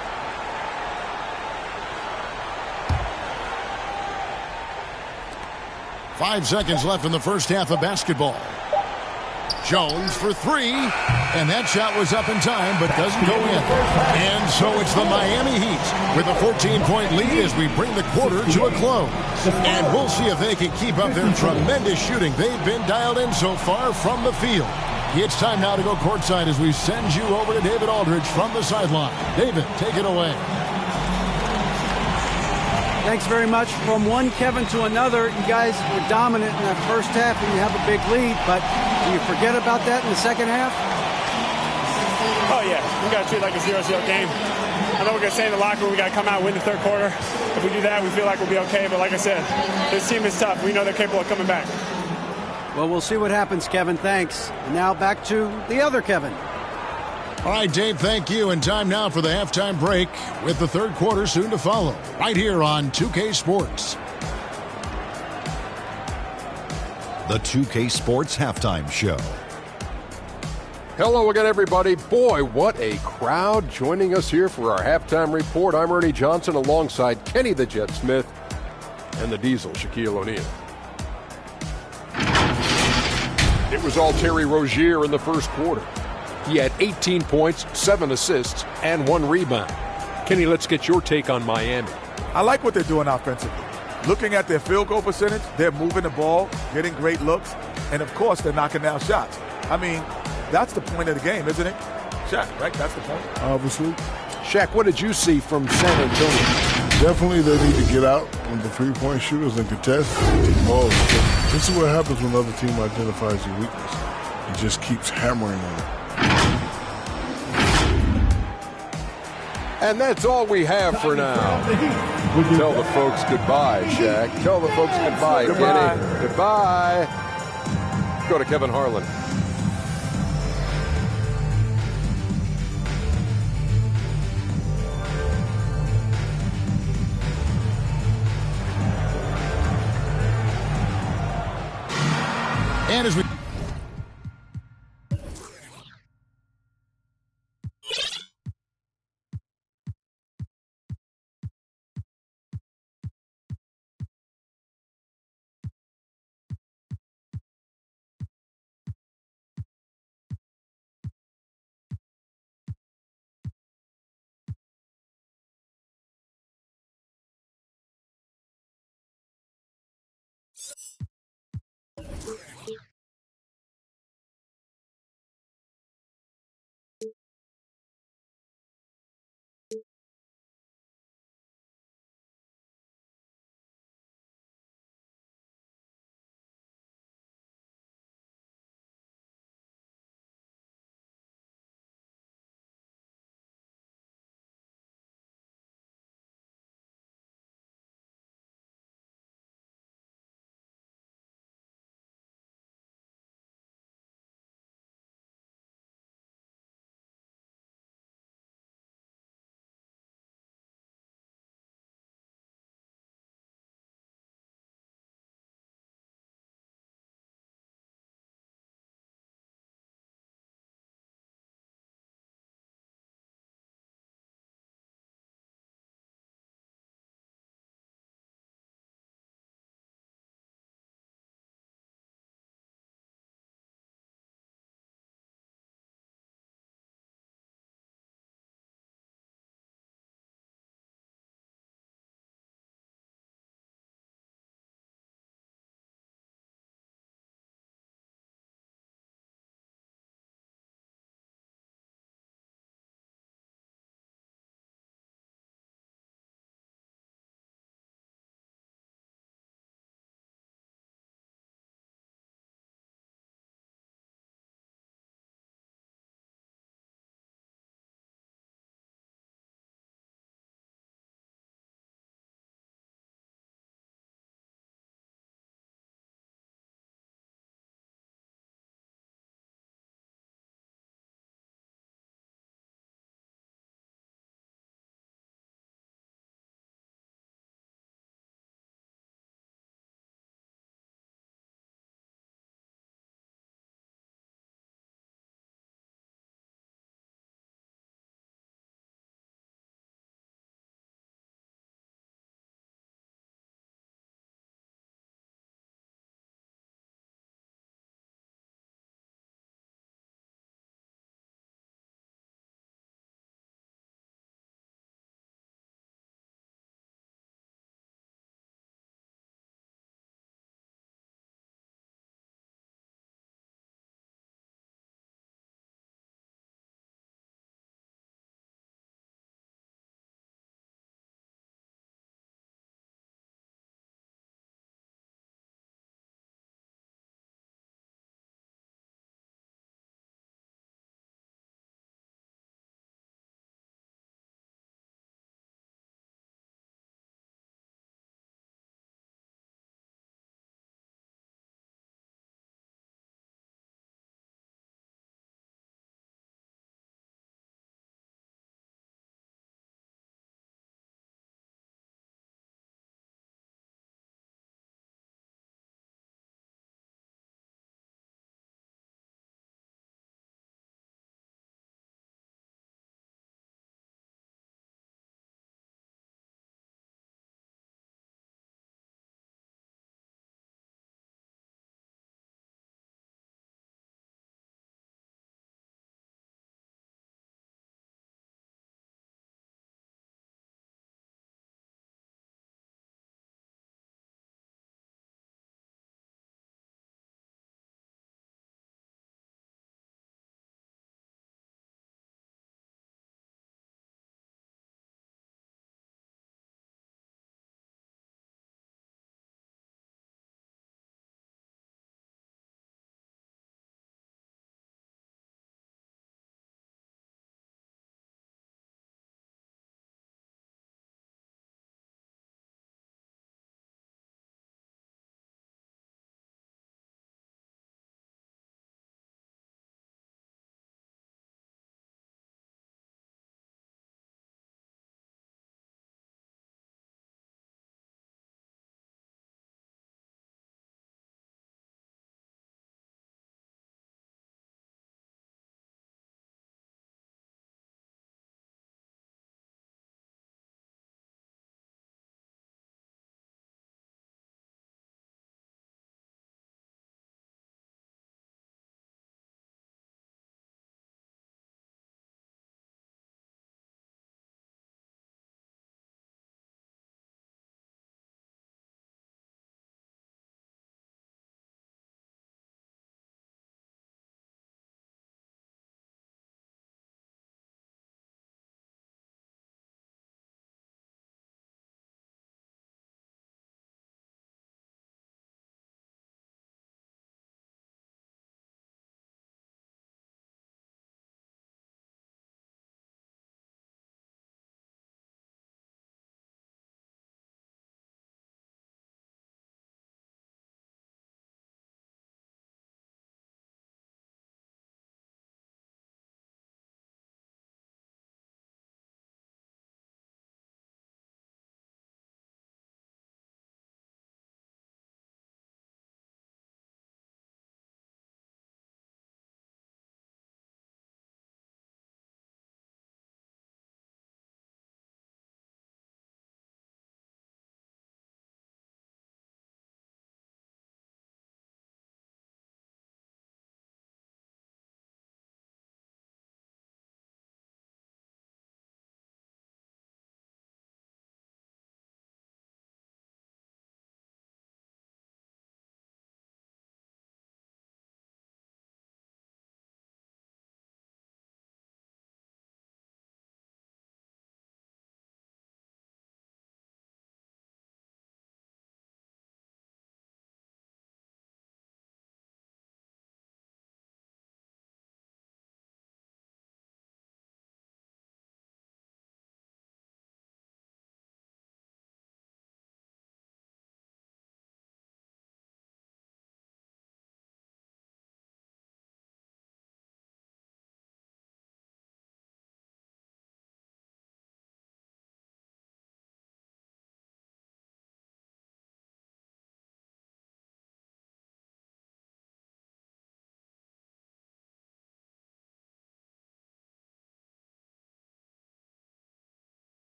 S2: Five seconds left in the first half of basketball. Jones for 3, and that shot was up in time but doesn't go in. And so it's the Miami Heat with a 14-point lead as we bring the quarter to a close. And we'll see if they can keep up their tremendous shooting. They've been dialed in so far from the field. It's time now to go courtside as we send you over to David Aldridge from the sideline. David, take it away.
S4: Thanks very much. From one Kevin to another, you guys were dominant in that first half and you have a big lead, but do you forget about that in the second half?
S8: Oh, yeah. We got to treat it like a 0-0 game. I know we're going to say in the locker room we got to come out and win the third quarter. If we do that, we feel like we'll be okay. But like I said, this team is tough. We know they're capable of coming back.
S4: Well, we'll see what happens, Kevin. Thanks. And now back to the other Kevin.
S2: All right, Dave, thank you. And time now for the halftime break with the third quarter soon to follow. Right here on 2K Sports.
S9: The 2K Sports Halftime Show.
S10: Hello again, everybody. Boy, what a crowd joining us here for our halftime report. I'm Ernie Johnson alongside Kenny the Jet Smith and the Diesel, Shaquille O'Neal. It was all Terry Rozier in the first quarter. He had 18 points, 7 assists, and 1 rebound. Kenny, let's get your take on Miami.
S11: I like what they're doing offensively. Looking at their field goal percentage, they're moving the ball, getting great looks, and of course they're knocking down shots. I mean, that's the point of the game, isn't it? Shaq, right? That's the point.
S12: Obviously.
S10: Shaq, what did you see from San Antonio?
S12: Definitely they need to get out with the three-point shooters and contest. Oh, this is what happens when another team identifies your weakness. It just keeps hammering on it.
S10: And that's all we have for now. Tell the folks goodbye, Shaq. Tell the folks goodbye, Kenny. Goodbye. Go to Kevin Harlan.
S2: And as we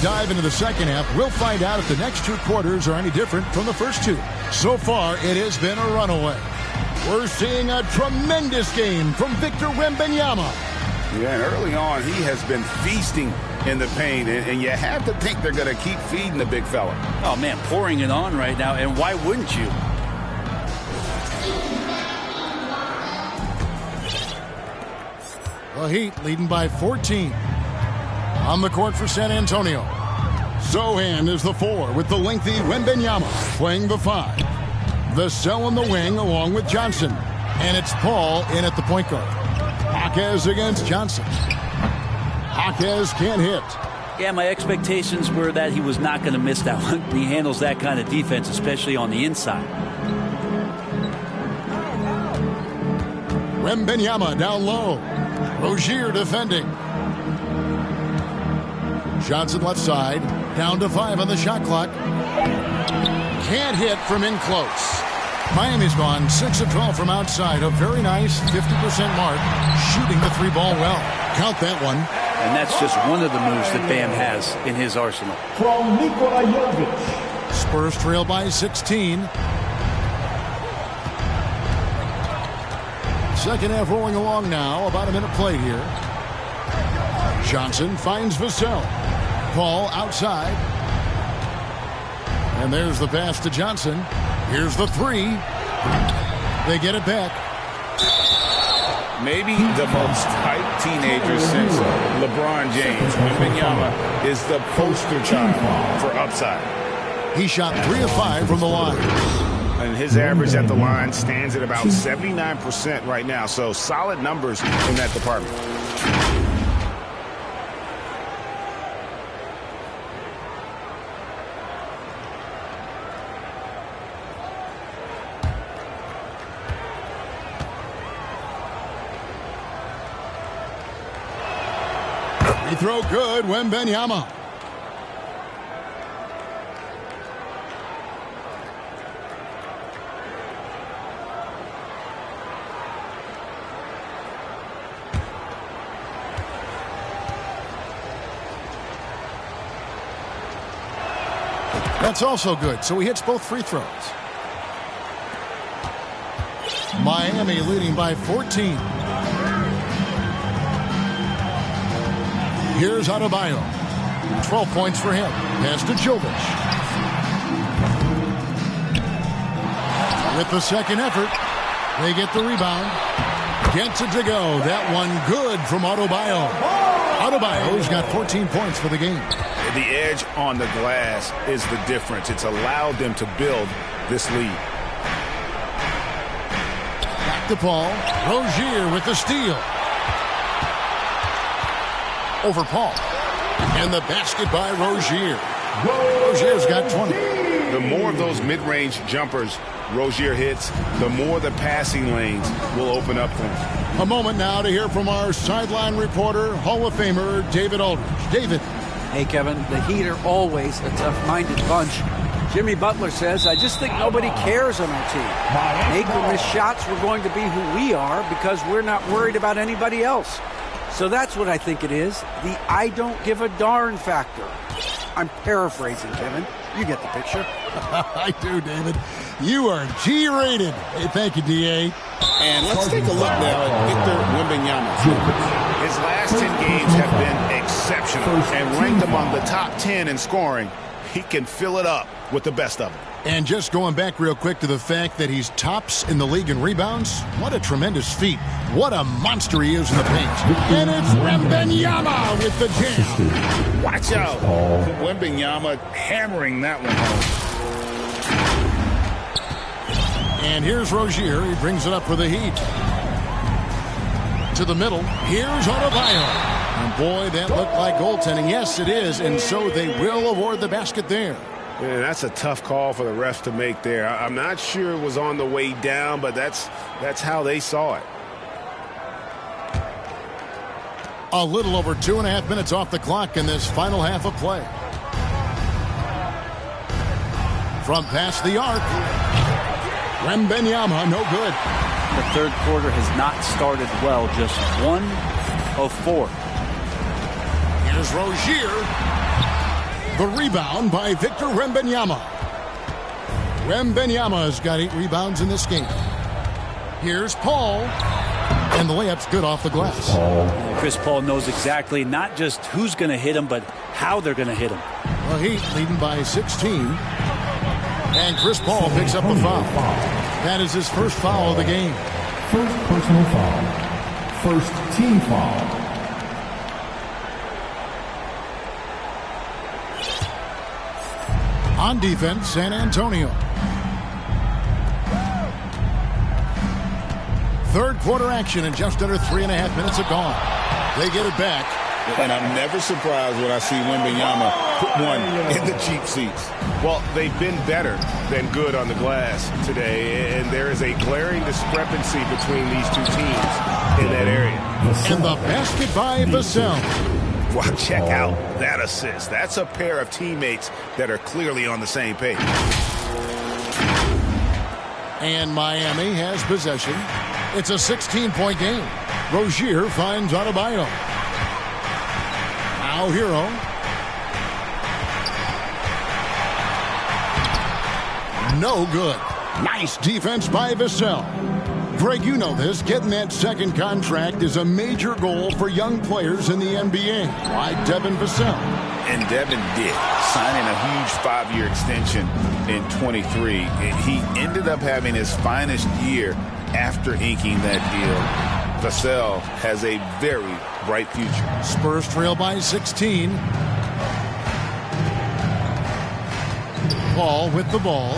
S2: Dive into the second half. We'll find out if the next two quarters are any different from the first two. So far, it has been a runaway. We're seeing a tremendous game from Victor Wembanyama.
S3: Yeah, and early on, he has been feasting in the paint, and you have to think they're going to keep feeding the big fella.
S5: Oh, man, pouring it on right now, and why wouldn't you?
S2: The Heat leading by 14. On the court for San Antonio. Sochan is the 4 with the lengthy Wembanyama playing the 5. Vassell on the wing along with Johnson. And it's Paul in at the point guard. Jaquez against Johnson. Jaquez can't hit.
S5: Yeah, my expectations were that he was not going to miss that one. He handles that kind of defense, especially on the inside.
S2: Wembanyama down low. Rozier defending. Johnson left side. Down to 5 on the shot clock. Can't hit from in close. Miami's gone 6 of 12 from outside. A very nice 50% mark. Shooting the 3-ball well. Count that one.
S5: And that's just one of the moves that Bam has in his arsenal.
S6: From Nikola Jovic.
S2: Spurs trail by 16. Second half rolling along now. About a minute play here. Johnson finds Vassell. Paul outside. And there's the pass to Johnson. Here's the 3. They get it back.
S3: Maybe the most hyped teenager since LeBron James. Wembanyama is the poster child for upside.
S2: He shot 3 of 5 from the line.
S3: And his average at the line stands at about 79% right now. So solid numbers in that department.
S2: Free throw good, Wembanyama. That's also good, so he hits both free throws. Miami leading by 14. Here's Adebayo. 12 points for him. Pass to Jovic. With the second effort, they get the rebound. Gets it to go. That one good from Adebayo. Adebayo's got 14 points for the game.
S3: The edge on the glass is the difference. It's allowed them to build this lead.
S2: Back to Paul. Rozier with the steal. Over Paul. And the basket by Rozier. Rozier's got 20.
S3: The more of those mid-range jumpers Rozier hits, the more the passing lanes will open up for him.
S2: A moment now to hear from our sideline reporter, Hall of Famer David Aldridge. David.
S4: Hey, Kevin, the Heat are always a tough-minded bunch. Jimmy Butler says, I just think nobody cares on our team. Make or miss shots, we're going to be who we are because we're not worried about anybody else. So that's what I think it is, the I don't give a darn factor. I'm paraphrasing, Kevin. You get the picture.
S2: I do, David. You are G-rated. Hey, thank you, D.A.
S3: And let's take a look now at Victor Wembanyama. His last 10 games have been exceptional and ranked among the top 10 in scoring. He can fill it up with the best of them.
S2: And just going back real quick to the fact that he's tops in the league in rebounds, what a tremendous feat. What a monster he is in the paint. And it's Wembanyama with the jam.
S3: Watch out. Wembanyama hammering that one home.
S2: And here's Rozier. He brings it up for the Heat. To the middle. Here's Adebayo. And boy, that looked like goaltending. Yes, it is. And so they will award the basket there.
S3: Yeah, that's a tough call for the refs to make there. I'm not sure it was on the way down, but that's how they saw it.
S2: A little over 2.5 minutes off the clock in this final half of play. From past the arc. Wembanyama, no good.
S5: The third quarter has not started well, just 1 of 4.
S2: Here's Rozier. The rebound by Victor Wembanyama. Wembanyama's got 8 rebounds in this game. Here's Paul. And the layup's good off the glass.
S5: Chris Paul knows exactly not just who's going to hit him, but how they're going to hit him.
S2: The Heat leading by 16. And Chris Paul picks up the foul. That is his first foul of the game.
S6: First personal foul. First team foul.
S2: On defense, San Antonio. Third quarter action, and just under 3.5 minutes are gone. They get it back.
S7: And I'm never surprised when I see Wembanyama put one in the cheap seats.
S3: Well, they've been better than good on the glass today, and there is a glaring discrepancy between these two teams in that area.
S2: And the basket by Vassell.
S3: Well, check out that assist. That's a pair of teammates that are clearly on the same page.
S2: And Miami has possession. It's a 16-point game. Rozier finds Adebayo. Now Hero. No good. Nice defense by Vassell. Greg, you know this. Getting that second contract is a major goal for young players in the NBA. Why Devin Vassell?
S7: And Devin did, signing a huge 5-year extension in 23. He ended up having his finest year after inking that deal. Vassell has a very bright future.
S2: Spurs trail by 16. Paul with the ball.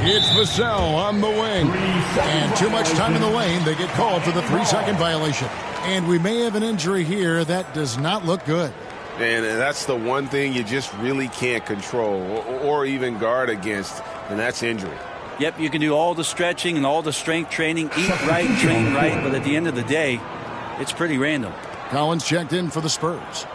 S2: It's Vassell on the wing. And too much time in the lane. They get called for the 3-second violation. And we may have an injury here that does not look good.
S3: And that's the one thing you just really can't control or even guard against, and that's injury.
S5: Yep, you can do all the stretching and all the strength training, eat right, train right, but at the end of the day, it's pretty random.
S2: Collins checked in for the Spurs.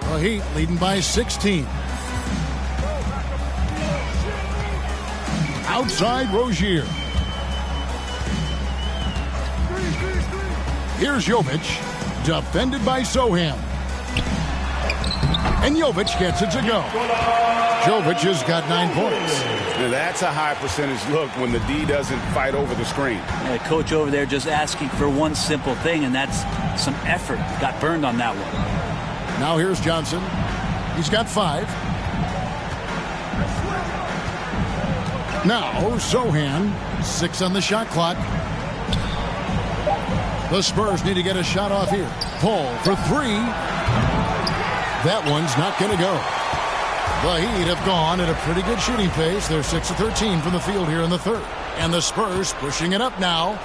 S2: The Heat leading by 16. Outside Rozier. Here's Jovic, defended by Sohan. And Jovic gets it to go. Jovic has got 9 points.
S3: Now that's a high percentage look when the D doesn't fight over the screen.
S5: Yeah, coach over there just asking for one simple thing, and that's some effort. Got burned on that one.
S2: Now here's Johnson. He's got 5. Now Sohan, 6 on the shot clock. The Spurs need to get a shot off here. Paul for 3. That one's not going to go. The Heat have gone at a pretty good shooting pace. They're 6 of 13 from the field here in the third. And the Spurs pushing it up now.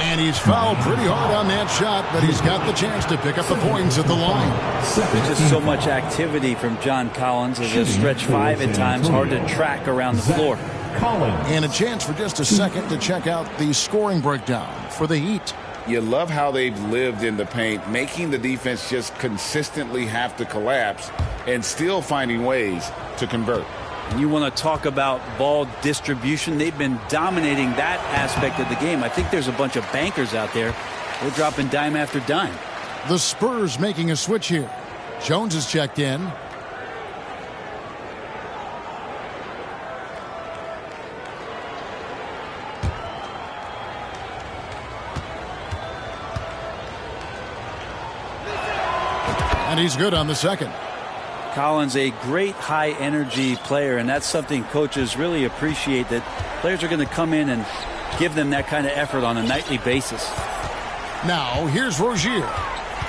S2: And he's fouled pretty hard on that shot, but he's got the chance to pick up the points at the line.
S5: There's just so much activity from John Collins as a stretch 5 at times. Hard to track around the floor.
S2: And a chance for just a second to check out the scoring breakdown for the Heat.
S3: You love how they've lived in the paint, making the defense just consistently have to collapse and still finding ways to convert.
S5: And you want to talk about ball distribution. They've been dominating that aspect of the game. I think there's a bunch of bankers out there. They're dropping dime after dime.
S2: The Spurs making a switch here. Jones is checked in. And he's good on the second.
S5: Collins, a great high-energy player, and that's something coaches really appreciate, that players are going to come in and give them that kind of effort on a nightly basis.
S2: Now, here's Rozier.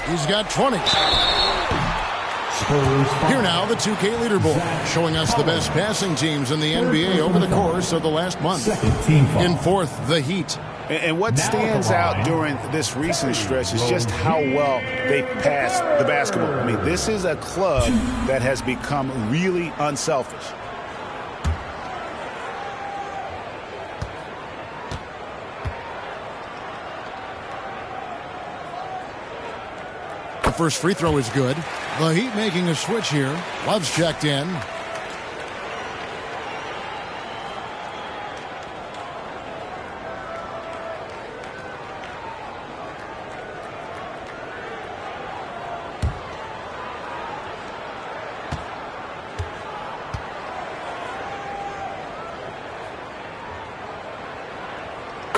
S2: He's got 20. Here now, the 2K leaderboard, showing us the best passing teams in the NBA over the course of the last month. In fourth, the Heat.
S3: And what stands out during this recent stretch is just how well they pass the basketball. I mean, this is a club that has become really unselfish.
S2: The first free throw is good. The Heat making a switch here. Love's checked in.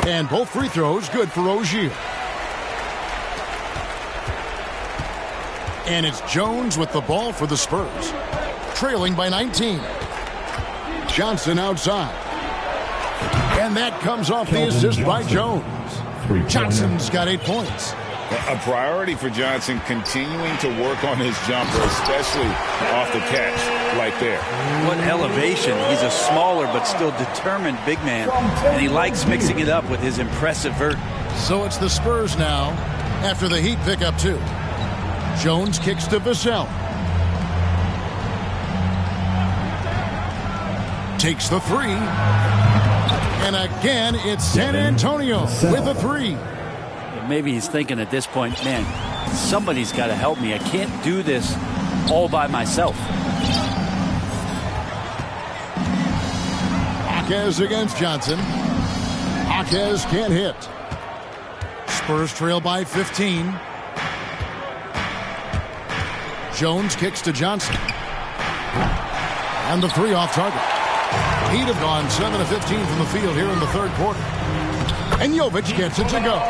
S2: And both free throws good for Rozier. And it's Jones with the ball for the Spurs. Trailing by 19. Johnson outside. And that comes off the assist by Jones. Johnson's got 8 points.
S3: A priority for Johnson, continuing to work on his jumper, especially off the catch like there.
S5: What elevation. He's a smaller but still determined big man, and he likes mixing it up with his impressive vert.
S2: So it's the Spurs now after the Heat pick up 2. Jones kicks to Vassell. Takes the 3. And again, it's San Antonio with a 3.
S5: Maybe he's thinking at this point, man, somebody's got to help me. I can't do this all by myself.
S2: Jaquez against Johnson. Jaquez can't hit. Spurs trail by 15. Jones kicks to Johnson. And the 3 off target. Heat have gone 7 of 15 from the field here in the third quarter. And Jovic gets it to go.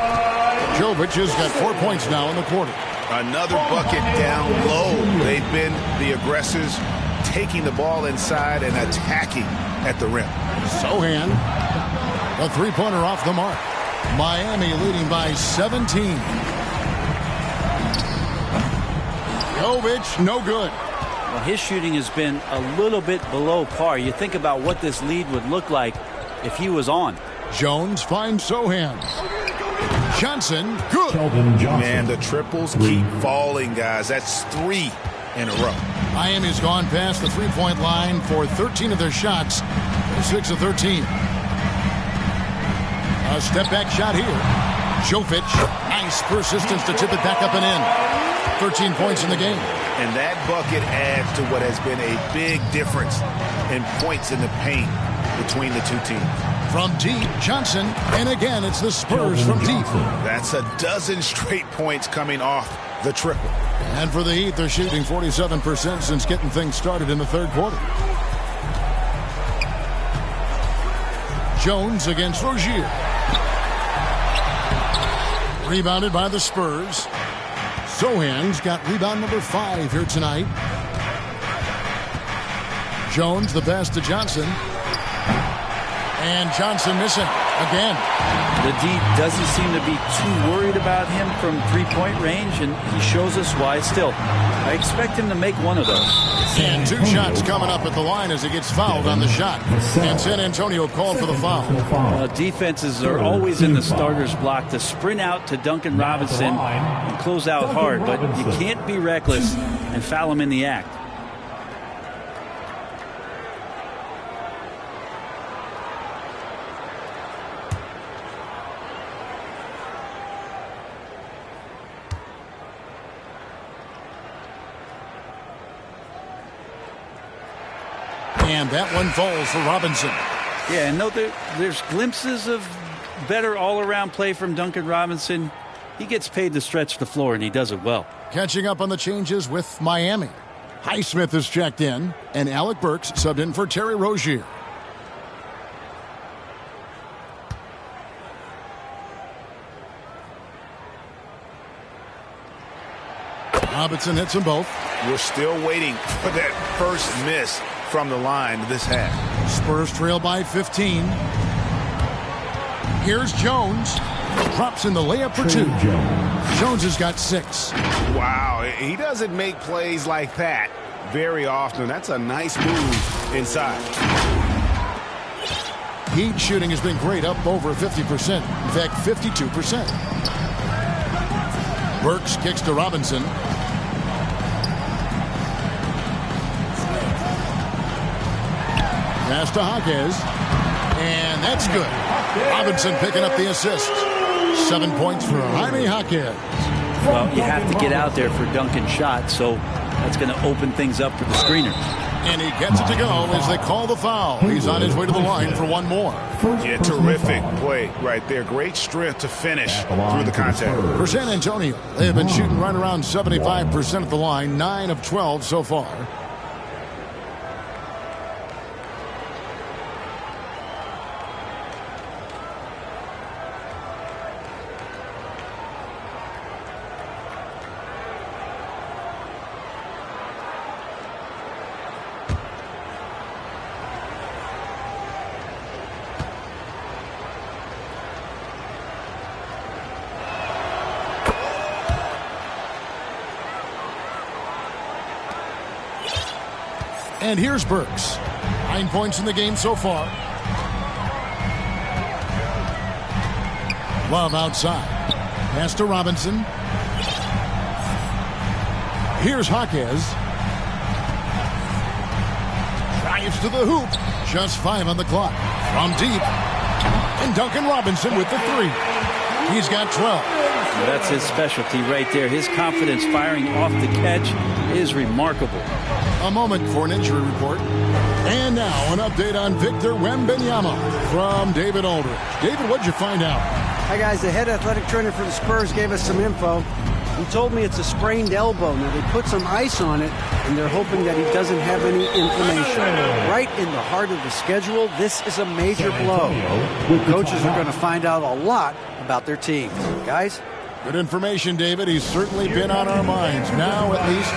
S2: Jovic has got 4 points now in the quarter.
S3: Another bucket down low. They've been the aggressors, taking the ball inside and attacking at the rim.
S2: Sohan, a 3-pointer off the mark. Miami leading by 17. Jovic, no good.
S5: Well, his shooting has been a little bit below par. You think about what this lead would look like if he was on.
S2: Jones finds Sohan. Johnson, good.
S3: Man, the triples keep falling, guys. That's 3 in a row.
S2: Miami's gone past the three-point line for 13 of their shots. They're 6 of 13. A step-back shot here. Jovic, nice persistence to tip it back up and in. 13 points in the game.
S3: And that bucket adds to what has been a big difference in points in the paint between the two teams.
S2: From deep, Johnson, and again it's the Spurs from deep.
S3: That's a dozen straight points coming off the triple.
S2: And for the Heat, they're shooting 47% since getting things started in the third quarter. Jones against Rozier. Rebounded by the Spurs. Sohan's got rebound number 5 here tonight. Jones the pass to Johnson. And Johnson missing again.
S5: The D doesn't seem to be too worried about him from three-point range, and he shows us why. Still, I expect him to make one of those.
S2: And 2 shots coming up at the line as he gets fouled on the shot. And San Antonio called for the foul.
S5: Defenses are always in the starter's block to sprint out to Duncan Robinson and close out hard, but you can't be reckless and foul him in the act.
S2: And that one falls for Robinson.
S5: Yeah, and there's glimpses of better all-around play from Duncan Robinson. He gets paid to stretch the floor, and he does it well.
S2: Catching up on the changes with Miami. Highsmith is checked in, and Alec Burks subbed in for Terry Rozier. Robinson hits them both.
S3: We're still waiting for that first miss from the line this half.
S2: Spurs trail by 15. Here's Jones. Drops in the layup for 2. Jones has got 6.
S3: Wow, he doesn't make plays like that very often. That's a nice move inside.
S2: Heat shooting has been great, up over 50%. In fact, 52%. Burks kicks to Robinson. Pass to Jaquez. And that's good. Robinson picking up the assist. 7 points for Jaime Jaquez.
S5: Well, you have to get out there for Duncan's shot, so that's going to open things up for the screeners.
S2: And he gets it to go as they call the foul. He's on his way to the line for one more.
S3: Yeah, terrific play right there. Great strength to finish through the contact.
S2: For San Antonio, they have been shooting right around 75% at the line, 9 of 12 so far. And here's Burks. 9 points in the game so far. Love outside. Pass to Robinson. Here's Jaquez. Drives to the hoop. Just 5 on the clock. From deep. And Duncan Robinson with the 3. He's got 12.
S5: That's his specialty right there. His confidence firing off the catch is remarkable.
S2: A moment for an injury report. And now an update on Victor Wembanyama from David Aldridge. David, what'd you find out?
S4: Hi, guys. The head athletic trainer for the Spurs gave us some info. He told me it's a sprained elbow. Now, they put some ice on it, and they're hoping that he doesn't have any inflammation. Right in the heart of the schedule, this is a major blow. Coaches are going to find out a lot about their teams. Guys?
S2: Good information, David. He's certainly been on our minds. Now, at least,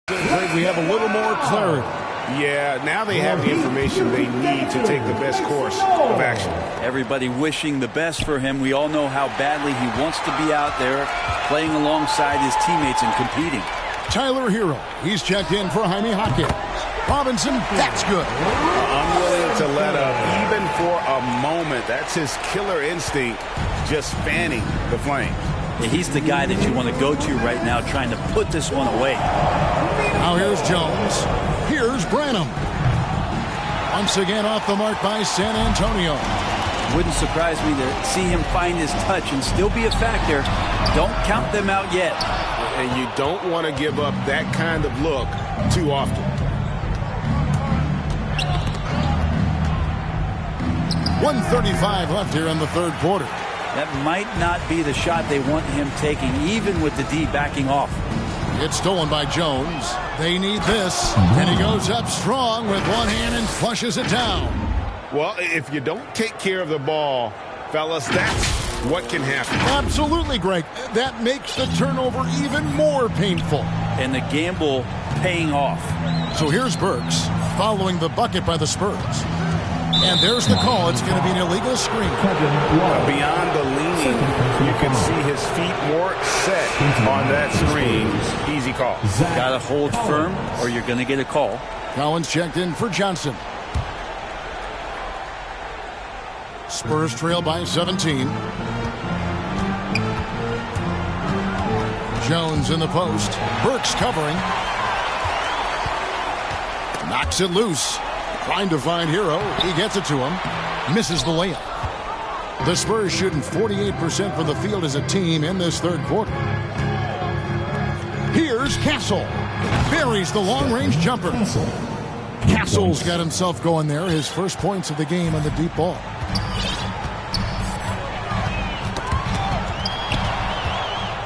S2: Greg, we have a little more clarity.
S3: Yeah, now they have the information they need to take the best course of action.
S5: Everybody wishing the best for him. We all know how badly he wants to be out there playing alongside his teammates and competing.
S2: Tyler Hero, he's checked in for Jaime Hopkins. Robinson, that's good.
S3: Unwilling to let up even for a moment. That's his killer instinct, just fanning the flames.
S5: Yeah, he's the guy that you want to go to right now, trying to put this one away.
S2: Now here's Jones. Here's Branham. Once again off the mark by San Antonio.
S5: Wouldn't surprise me to see him find his touch and still be a factor. Don't count them out yet.
S3: And you don't want to give up that kind of look too often.
S2: 1:35 left here in the third quarter.
S5: That might not be the shot they want him taking, even with the D backing off.
S2: It's stolen by Jones. They need this. And he goes up strong with one hand and flushes it down.
S3: Well, if you don't take care of the ball, fellas, that's what can happen.
S2: Absolutely, Greg. That makes the turnover even more painful.
S5: And the gamble paying off.
S2: So here's Burks following the bucket by the Spurs. And there's the call. It's going to be an illegal screen.
S3: Beyond the leaning, you can see his feet more set on that screen. Easy call.
S5: Got to hold firm or you're going to get a call.
S2: Collins checked in for Johnson. Spurs trail by 17. Jones in the post. Burks covering. Knocks it loose. Trying to find Hero. He gets it to him. Misses the layup. The Spurs shooting 48% from the field as a team in this third quarter. Here's Castle. Buries the long-range jumper. Castle's got himself going there. His first points of the game on the deep ball.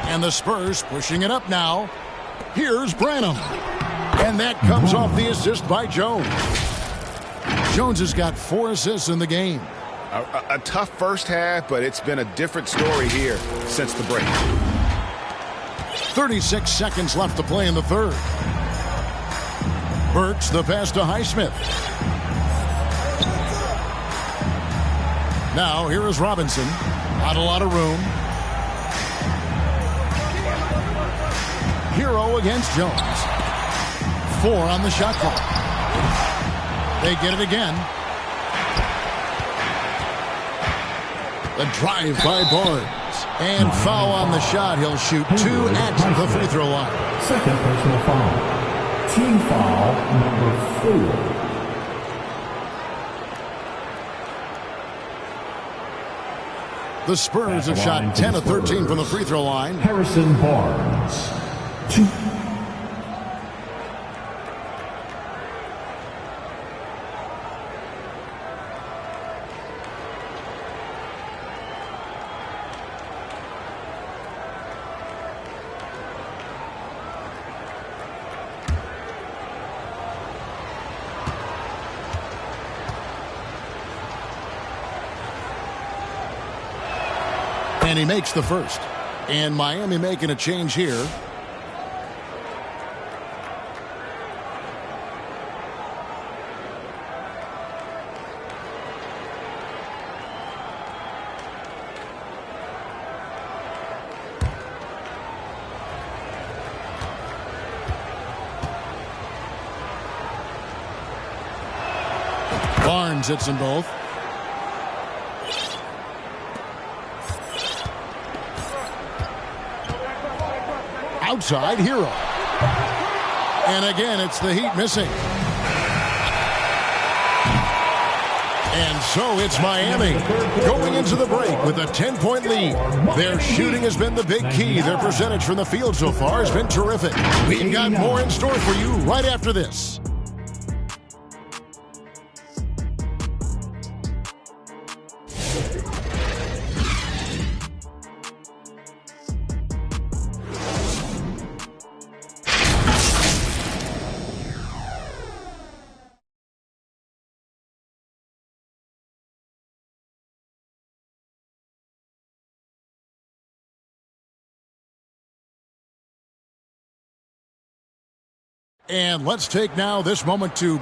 S2: And the Spurs pushing it up now. Here's Branham. And that comes off the assist by Jones. Jones has got 4 assists in the game.
S3: A tough first half, but it's been a different story here since the break.
S2: 36 seconds left to play in the third. Burks the pass to Highsmith. Now here is Robinson. Not a lot of room. Hero against Jones. 4 on the shot clock. They get it again. The drive by Barnes. And foul on the shot. He'll shoot 2 at the free throw line.
S6: Second personal foul. Team foul number 4.
S2: The Spurs have shot 10 of 13 from the free throw line.
S6: Harrison Barnes. 2.
S2: And he makes the first. And Miami making a change here. Barnes hits them both. Outside, Hero. And again, it's the Heat missing. And so it's Miami going into the break with a 10-point lead. Their shooting has been the big key. Their percentage from the field so far has been terrific. We've got more in store for you right after this. And let's take now this moment to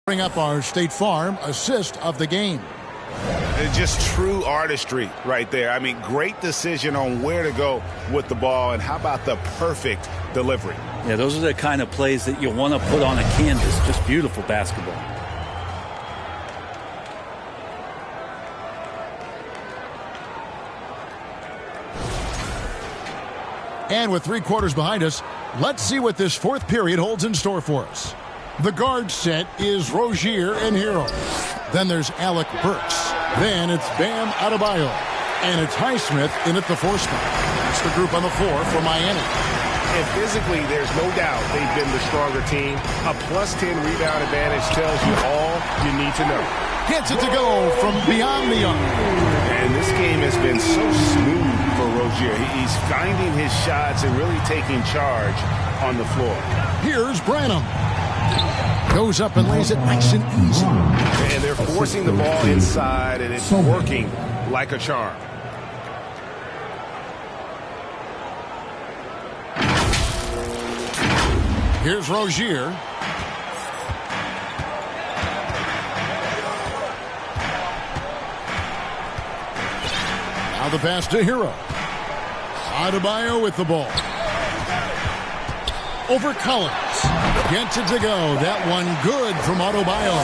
S2: bring up our State Farm assist of the game.
S3: It's just true artistry right there. I mean, great decision on where to go with the ball, and how about the perfect delivery?
S5: Yeah, those are the kind of plays that you want to put on a canvas. Just beautiful basketball.
S2: And with 3 quarters behind us, let's see what this fourth period holds in store for us. The guard set is Rozier and Hero. Then there's Alec Burks. Then it's Bam Adebayo. And it's Highsmith in at the 4 spot. That's the group on the floor for Miami.
S3: And physically, there's no doubt they've been the stronger team. A +10 rebound advantage tells you all you need to know.
S2: Gets it to go from beyond the arc.
S3: And this game has been so smooth for Rozier. He's finding his shots and really taking charge on the floor.
S2: Here's Branham. Goes up and lays it nice and easy.
S3: And they're forcing the ball inside, and it's working like a charm.
S2: Here's Rozier. Now the pass to Hero. Adebayo with the ball. Over Collins. Gets it to go. That one good from Adebayo.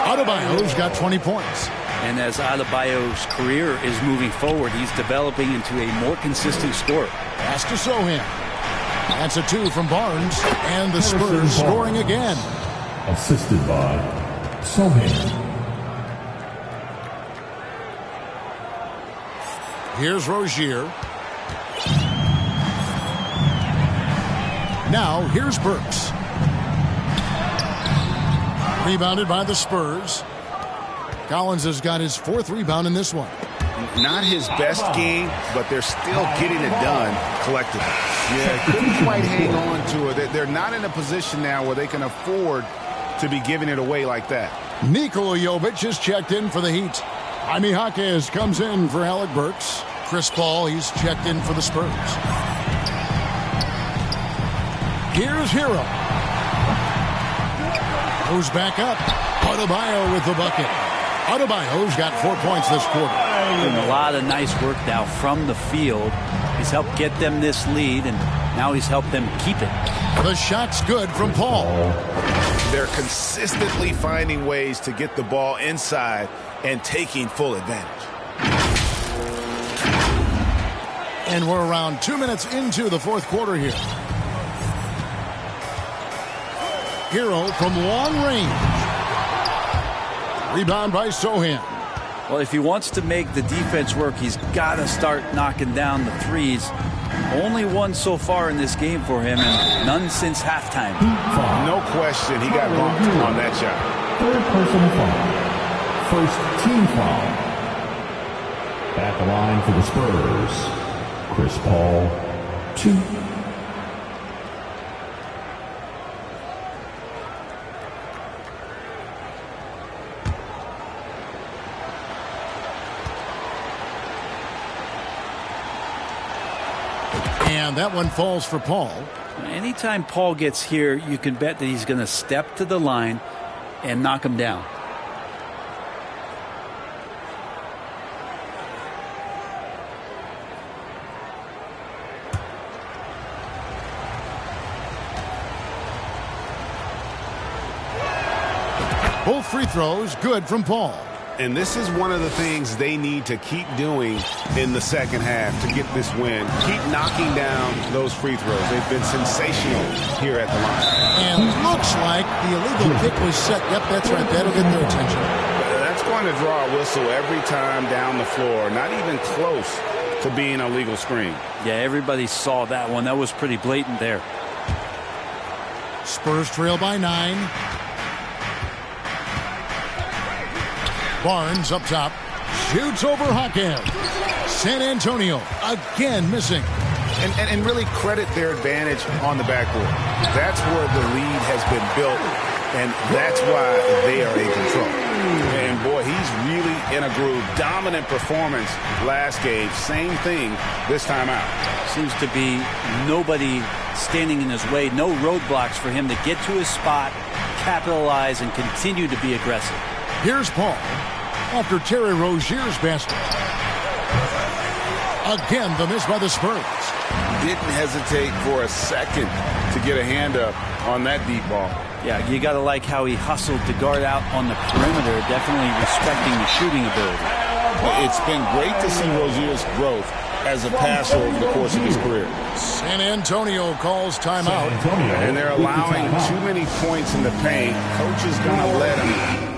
S2: Adebayo's got 20 points.
S5: And as Adebayo's career is moving forward, he's developing into a more consistent scorer.
S2: Pass to Sohan. That's a 2 from Barnes. And the Spurs scoring again.
S6: Assisted by Sohan.
S2: Here's Rozier. Now, here's Burks. Rebounded by the Spurs. Collins has got his 4th rebound in this one.
S3: Not his best game, but they're still getting it done collectively. Yeah, couldn't quite hang on to it. They're not in a position now where they can afford to be giving it away like that.
S2: Nikola Jovic is checked in for the Heat. Jaime Jaquez comes in for Alec Burks. Chris Paul, he's checked in for the Spurs. Here's Hero. Goes back up. Adebayo with the bucket. Adebayo's got 4 points this quarter.
S5: Doing a lot of nice work now from the field. He's helped get them this lead, and now he's helped them keep it.
S2: The shot's good from Paul.
S3: They're consistently finding ways to get the ball inside and taking full advantage.
S2: And we're around 2 minutes into the 4th quarter here. Hero from long range. Rebound by Sohan.
S5: Well, if he wants to make the defense work, he's got to start knocking down the threes. Only one so far in this game for him, and none since halftime.
S3: No question, he got bumped on that shot.
S6: 3rd personal foul. 1st team foul. At the line for the Spurs, Chris Paul, 2.
S2: And that one falls for Paul.
S5: Anytime Paul gets here, you can bet that he's going to step to the line and knock him down.
S2: Both free throws good from Paul.
S3: And this is one of the things they need to keep doing in the second half to get this win. Keep knocking down those free throws. They've been sensational here at the line.
S2: And looks like the illegal kick was set. Yep, that's right. That'll get their attention.
S3: That's going to draw a whistle every time down the floor. Not even close to being a legal screen.
S5: Yeah, everybody saw that one. That was pretty blatant there.
S2: Spurs trail by 9. Barnes up top, shoots over Jaquez. San Antonio again missing.
S3: And really credit their advantage on the backboard. That's where the lead has been built, and that's why they are in control. And boy, he's really in a groove. Dominant performance last game. Same thing this time out.
S5: Seems to be nobody standing in his way. No roadblocks for him to get to his spot, capitalize, and continue to be aggressive.
S2: Here's Paul after Terry Rozier's basket. Again, the miss by the Spurs.
S3: Didn't hesitate for a second to get a hand up on that deep ball.
S5: Yeah, you got to like how he hustled to guard out on the perimeter, definitely respecting the shooting ability.
S3: It's been great to see Rozier's growth as a passer over the course of his career.
S2: San Antonio calls timeout.
S3: And they're allowing too many points in the paint. Coach is going to let him.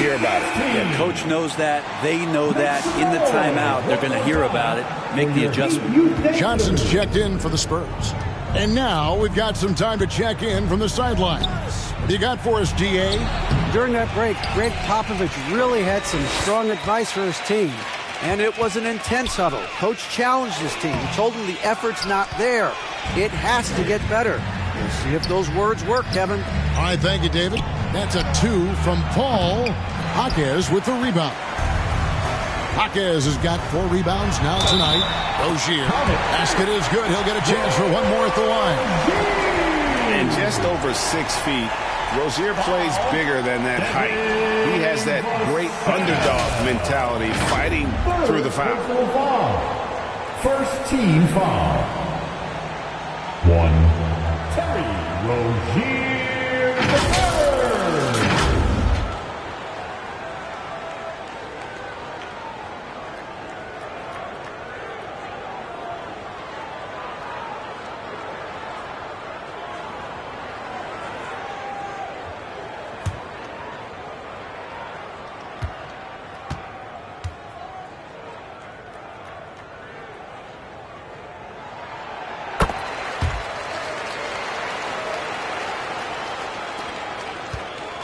S3: hear about it.
S5: Yeah, coach knows that. They know that. In the timeout, they're going to hear about it, make the adjustment.
S2: Johnson's checked in for the Spurs. And now we've got some time to check in from the sideline. What you got for us, DA?
S4: During that break, Greg Popovich really had some strong advice for his team. And it was an intense huddle. Coach challenged his team. He told them the effort's not there. It has to get better. We'll see if those words work, Kevin.
S2: All right, thank you, David. That's a 2 from Paul Jaquez with the rebound. Jaquez has got 4 rebounds now tonight. Rozier. Basket is good. He'll get a chance for one more at the line.
S3: And just over 6 feet, Rozier plays bigger than that height. He has that great underdog mentality, fighting through the foul.
S6: First team foul. 1. Terry Rozier III.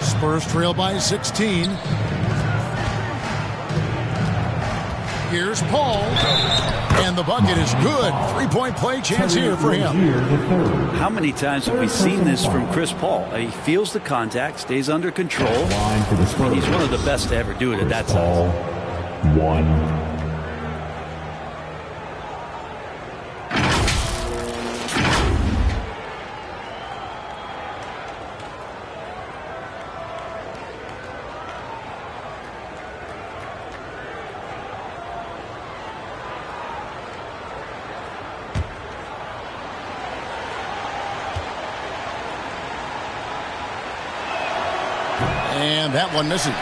S2: Spurs trail by 16. Here's Paul. And the bucket is good. 3-point play chance here for him.
S5: How many times have we seen this from Chris Paul? He feels the contact, stays under control. He's one of the best to ever do it at that size.
S6: 1.
S2: And that one misses.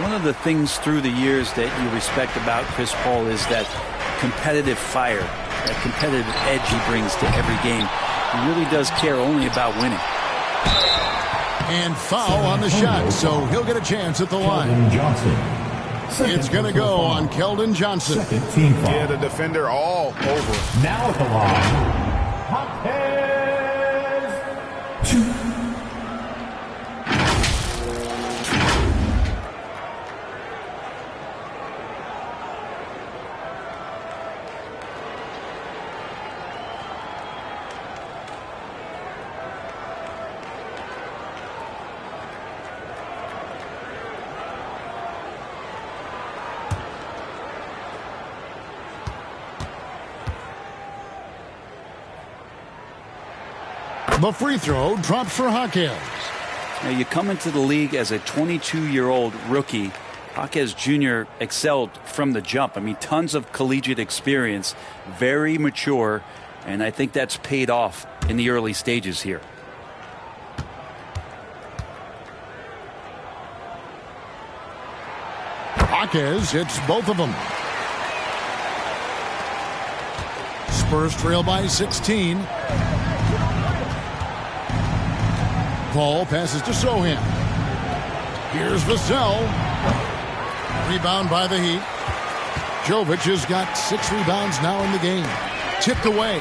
S5: One of the things through the years that you respect about Chris Paul is that competitive fire, that competitive edge he brings to every game. He really does care only about winning.
S2: And foul on the shot, so he'll get a chance at the line. It's going to go on Keldon Johnson.
S6: Second team foul.
S3: Yeah, the defender all over.
S6: Now at the line, Jaquez 2.
S2: The free throw drops for Jaquez.
S5: Now, you come into the league as a 22-year-old rookie, Jaquez Jr. excelled from the jump. I mean, tons of collegiate experience, very mature, and I think that's paid off in the early stages here.
S2: Jaquez hits both of them. Spurs trail by 16. Paul passes to Sohan. Here's Vassell. Rebound by the Heat. Jovic has got 6 rebounds now in the game. Tipped away.